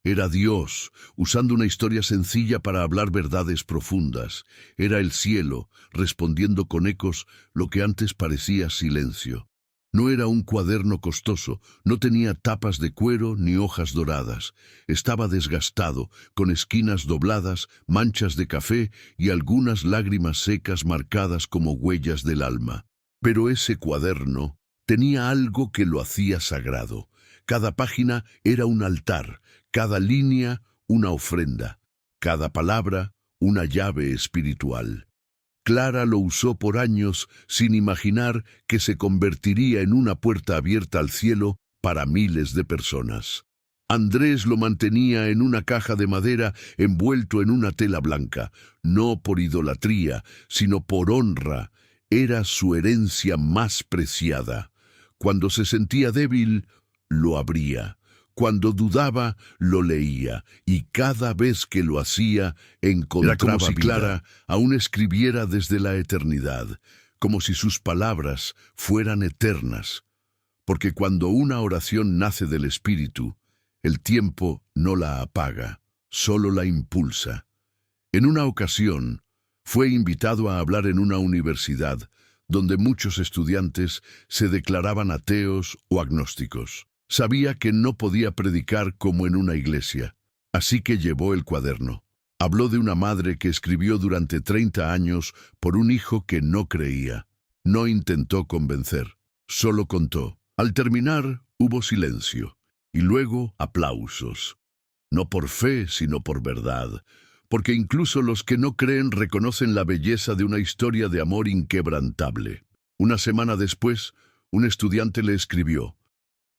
Era Dios, usando una historia sencilla para hablar verdades profundas. Era el cielo, respondiendo con ecos lo que antes parecía silencio. No era un cuaderno costoso, no tenía tapas de cuero ni hojas doradas. Estaba desgastado, con esquinas dobladas, manchas de café y algunas lágrimas secas marcadas como huellas del alma. Pero ese cuaderno tenía algo que lo hacía sagrado. Cada página era un altar, cada línea una ofrenda, cada palabra una llave espiritual. Clara lo usó por años sin imaginar que se convertiría en una puerta abierta al cielo para miles de personas. Andrés lo mantenía en una caja de madera envuelto en una tela blanca, no por idolatría, sino por honra. Era su herencia más preciada. Cuando se sentía débil, lo abría. Cuando dudaba, lo leía, y cada vez que lo hacía, encontraba Era como si Clara aún escribiera desde la eternidad, como si sus palabras fueran eternas. Porque cuando una oración nace del Espíritu, el tiempo no la apaga, solo la impulsa. En una ocasión, fue invitado a hablar en una universidad, donde muchos estudiantes se declaraban ateos o agnósticos. Sabía que no podía predicar como en una iglesia, así que llevó el cuaderno. Habló de una madre que escribió durante 30 años por un hijo que no creía. No intentó convencer, solo contó. Al terminar, hubo silencio, y luego aplausos. No por fe, sino por verdad, porque incluso los que no creen reconocen la belleza de una historia de amor inquebrantable. Una semana después, un estudiante le escribió.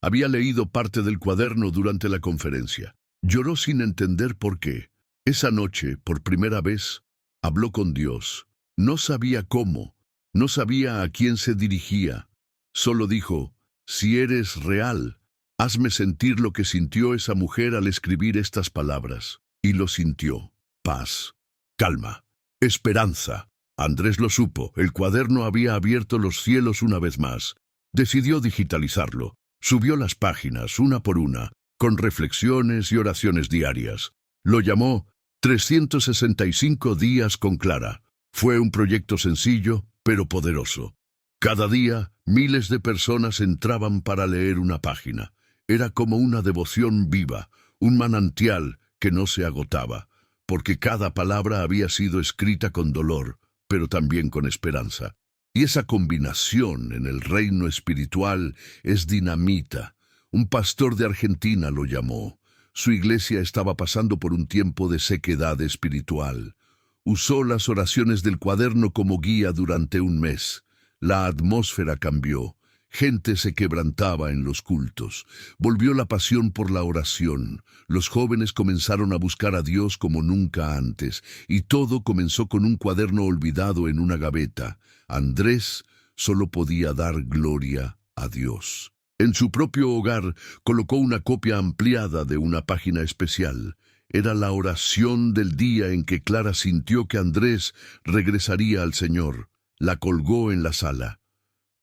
Había leído parte del cuaderno durante la conferencia. Lloró sin entender por qué. Esa noche, por primera vez, habló con Dios. No sabía cómo, no sabía a quién se dirigía. Solo dijo, si eres real, hazme sentir lo que sintió esa mujer al escribir estas palabras. Y lo sintió. Paz, calma, esperanza. Andrés lo supo, el cuaderno había abierto los cielos una vez más. Decidió digitalizarlo. Subió las páginas, una por una, con reflexiones y oraciones diarias. Lo llamó 365 días con Clara. Fue un proyecto sencillo, pero poderoso. Cada día, miles de personas entraban para leer una página. Era como una devoción viva, un manantial que no se agotaba, porque cada palabra había sido escrita con dolor, pero también con esperanza. Y esa combinación en el reino espiritual es dinamita. Un pastor de Argentina lo llamó. Su iglesia estaba pasando por un tiempo de sequedad espiritual. Usó las oraciones del cuaderno como guía durante un mes. La atmósfera cambió. Gente se quebrantaba en los cultos. Volvió la pasión por la oración. Los jóvenes comenzaron a buscar a Dios como nunca antes. Y todo comenzó con un cuaderno olvidado en una gaveta. Andrés solo podía dar gloria a Dios. En su propio hogar colocó una copia ampliada de una página especial. Era la oración del día en que Clara sintió que Andrés regresaría al Señor. La colgó en la sala.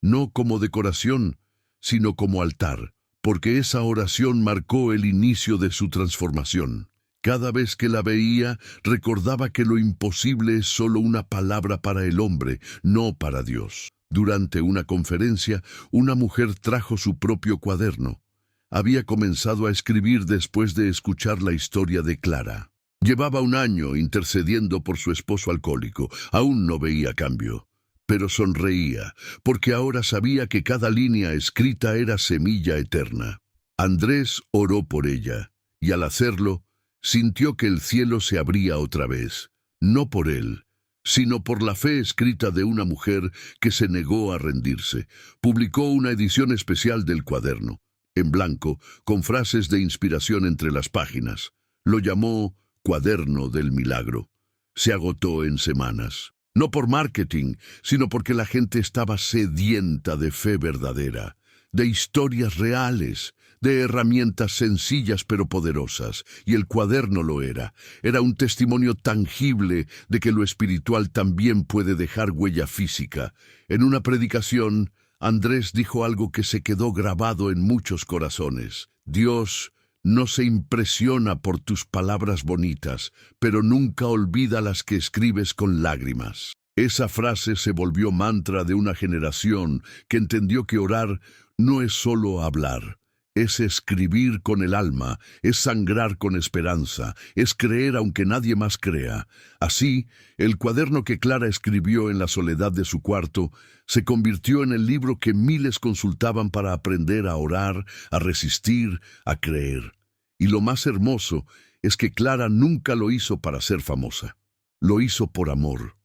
No como decoración, sino como altar, porque esa oración marcó el inicio de su transformación. Cada vez que la veía, recordaba que lo imposible es solo una palabra para el hombre, no para Dios. Durante una conferencia, una mujer trajo su propio cuaderno. Había comenzado a escribir después de escuchar la historia de Clara. Llevaba un año intercediendo por su esposo alcohólico. Aún no veía cambio. Pero sonreía, porque ahora sabía que cada línea escrita era semilla eterna. Andrés oró por ella, y al hacerlo, sintió que el cielo se abría otra vez, no por él, sino por la fe escrita de una mujer que se negó a rendirse. Publicó una edición especial del cuaderno, en blanco, con frases de inspiración entre las páginas. Lo llamó Cuaderno del Milagro. Se agotó en semanas. No por marketing, sino porque la gente estaba sedienta de fe verdadera, de historias reales, de herramientas sencillas pero poderosas, y el cuaderno lo era. Era un testimonio tangible de que lo espiritual también puede dejar huella física. En una predicación, Andrés dijo algo que se quedó grabado en muchos corazones. Dios no se impresiona por tus palabras bonitas, pero nunca olvida las que escribes con lágrimas. Esa frase se volvió mantra de una generación que entendió que orar no es solo hablar, es escribir con el alma, es sangrar con esperanza, es creer aunque nadie más crea. Así, el cuaderno que Clara escribió en la soledad de su cuarto se convirtió en el libro que miles consultaban para aprender a orar, a resistir, a creer. Y lo más hermoso es que Clara nunca lo hizo para ser famosa, lo hizo por amor.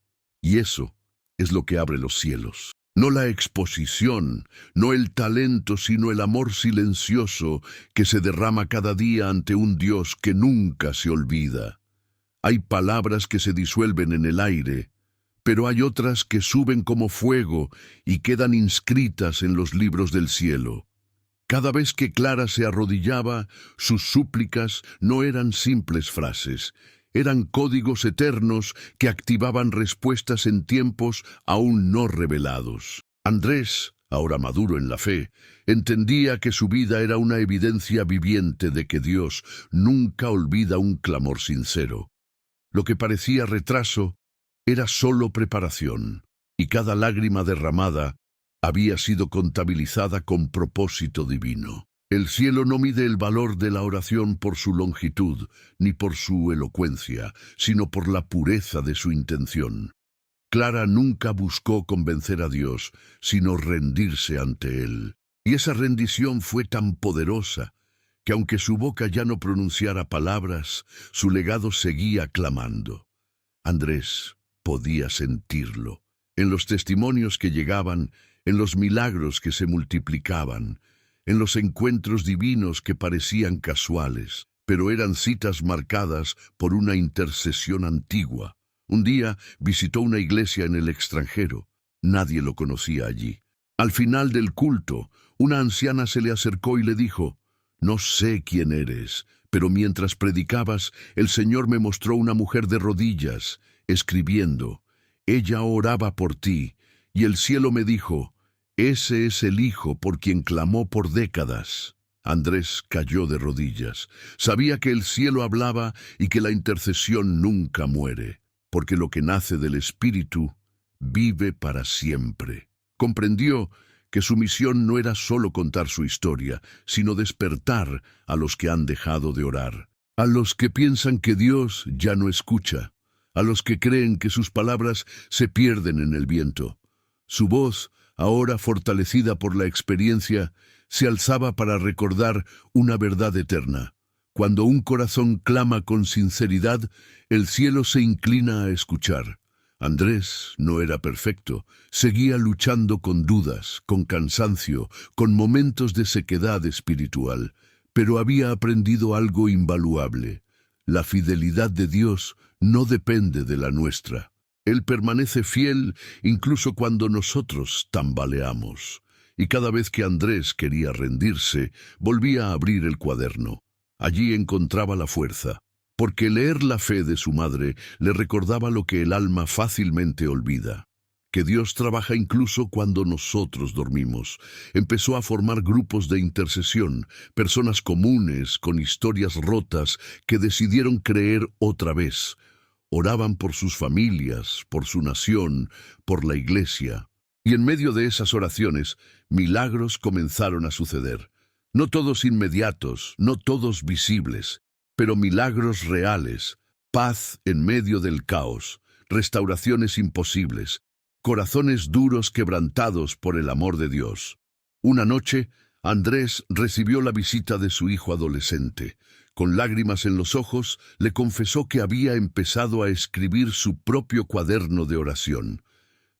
Y eso es lo que abre los cielos. No la exposición, no el talento, sino el amor silencioso que se derrama cada día ante un Dios que nunca se olvida. Hay palabras que se disuelven en el aire, pero hay otras que suben como fuego y quedan inscritas en los libros del cielo. Cada vez que Clara se arrodillaba, sus súplicas no eran simples frases, eran códigos eternos que activaban respuestas en tiempos aún no revelados. Andrés, ahora maduro en la fe, entendía que su vida era una evidencia viviente de que Dios nunca olvida un clamor sincero. Lo que parecía retraso era solo preparación, y cada lágrima derramada había sido contabilizada con propósito divino. El cielo no mide el valor de la oración por su longitud, ni por su elocuencia, sino por la pureza de su intención. Clara nunca buscó convencer a Dios, sino rendirse ante Él. Y esa rendición fue tan poderosa, que aunque su boca ya no pronunciara palabras, su legado seguía clamando. Andrés podía sentirlo. En los testimonios que llegaban, en los milagros que se multiplicaban, en los encuentros divinos que parecían casuales, pero eran citas marcadas por una intercesión antigua. Un día visitó una iglesia en el extranjero. Nadie lo conocía allí. Al final del culto, una anciana se le acercó y le dijo: «No sé quién eres, pero mientras predicabas, el Señor me mostró una mujer de rodillas, escribiendo. Ella oraba por ti, y el cielo me dijo: ese es el hijo por quien clamó por décadas». Andrés cayó de rodillas. Sabía que el cielo hablaba y que la intercesión nunca muere, porque lo que nace del Espíritu vive para siempre. Comprendió que su misión no era solo contar su historia, sino despertar a los que han dejado de orar, a los que piensan que Dios ya no escucha, a los que creen que sus palabras se pierden en el viento. Su voz, ahora fortalecida por la experiencia, se alzaba para recordar una verdad eterna. Cuando un corazón clama con sinceridad, el cielo se inclina a escuchar. Andrés no era perfecto, seguía luchando con dudas, con cansancio, con momentos de sequedad espiritual, pero había aprendido algo invaluable. La fidelidad de Dios no depende de la nuestra. Él permanece fiel incluso cuando nosotros tambaleamos. Y cada vez que Andrés quería rendirse, volvía a abrir el cuaderno. Allí encontraba la fuerza, porque leer la fe de su madre le recordaba lo que el alma fácilmente olvida: que Dios trabaja incluso cuando nosotros dormimos. Empezó a formar grupos de intercesión, personas comunes con historias rotas que decidieron creer otra vez. Oraban por sus familias, por su nación, por la iglesia. Y en medio de esas oraciones, milagros comenzaron a suceder. No todos inmediatos, no todos visibles, pero milagros reales, paz en medio del caos, restauraciones imposibles, corazones duros quebrantados por el amor de Dios. Una noche, Andrés recibió la visita de su hijo adolescente. Con lágrimas en los ojos, le confesó que había empezado a escribir su propio cuaderno de oración.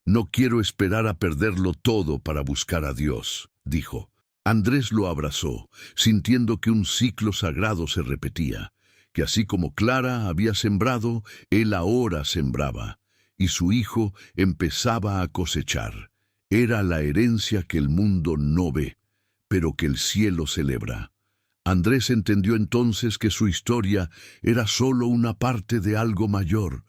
«No quiero esperar a perderlo todo para buscar a Dios», dijo. Andrés lo abrazó, sintiendo que un ciclo sagrado se repetía, que así como Clara había sembrado, él ahora sembraba, y su hijo empezaba a cosechar. Era la herencia que el mundo no ve, pero que el cielo celebra. Andrés entendió entonces que su historia era solo una parte de algo mayor,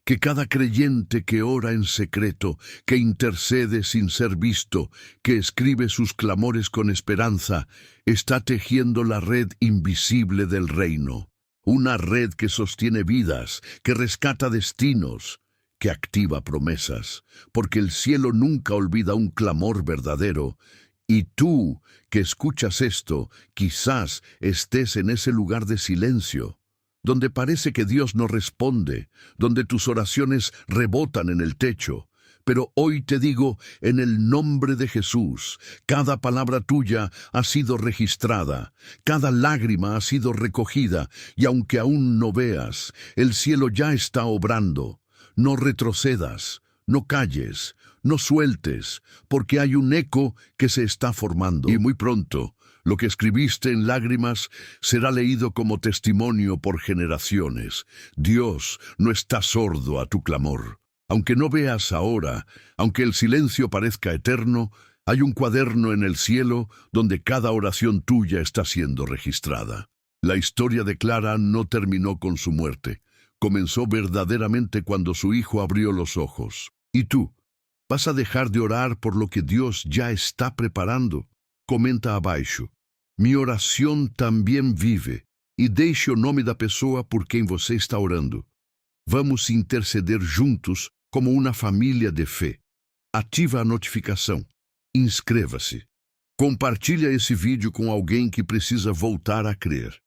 que cada creyente que ora en secreto, que intercede sin ser visto, que escribe sus clamores con esperanza, está tejiendo la red invisible del reino. Una red que sostiene vidas, que rescata destinos, que activa promesas, porque el cielo nunca olvida un clamor verdadero. Y tú, que escuchas esto, quizás estés en ese lugar de silencio, donde parece que Dios no responde, donde tus oraciones rebotan en el techo. Pero hoy te digo, en el nombre de Jesús, cada palabra tuya ha sido registrada, cada lágrima ha sido recogida, y aunque aún no veas, el cielo ya está obrando. No retrocedas, no calles, no sueltes, porque hay un eco que se está formando. Y muy pronto, lo que escribiste en lágrimas será leído como testimonio por generaciones. Dios no está sordo a tu clamor. Aunque no veas ahora, aunque el silencio parezca eterno, hay un cuaderno en el cielo donde cada oración tuya está siendo registrada. La historia de Clara no terminó con su muerte. Comenzó verdaderamente cuando su hijo abrió los ojos. ¿Y tú? ¿Vas a dejar de orar por lo que Dios ya está preparando? Comenta abaixo. Minha oração também vive, e deixe o nome da pessoa por quem você está orando. Vamos interceder juntos como uma família de fé. Ativa a notificação. Inscreva-se. Compartilha esse vídeo com alguém que precisa voltar a crer.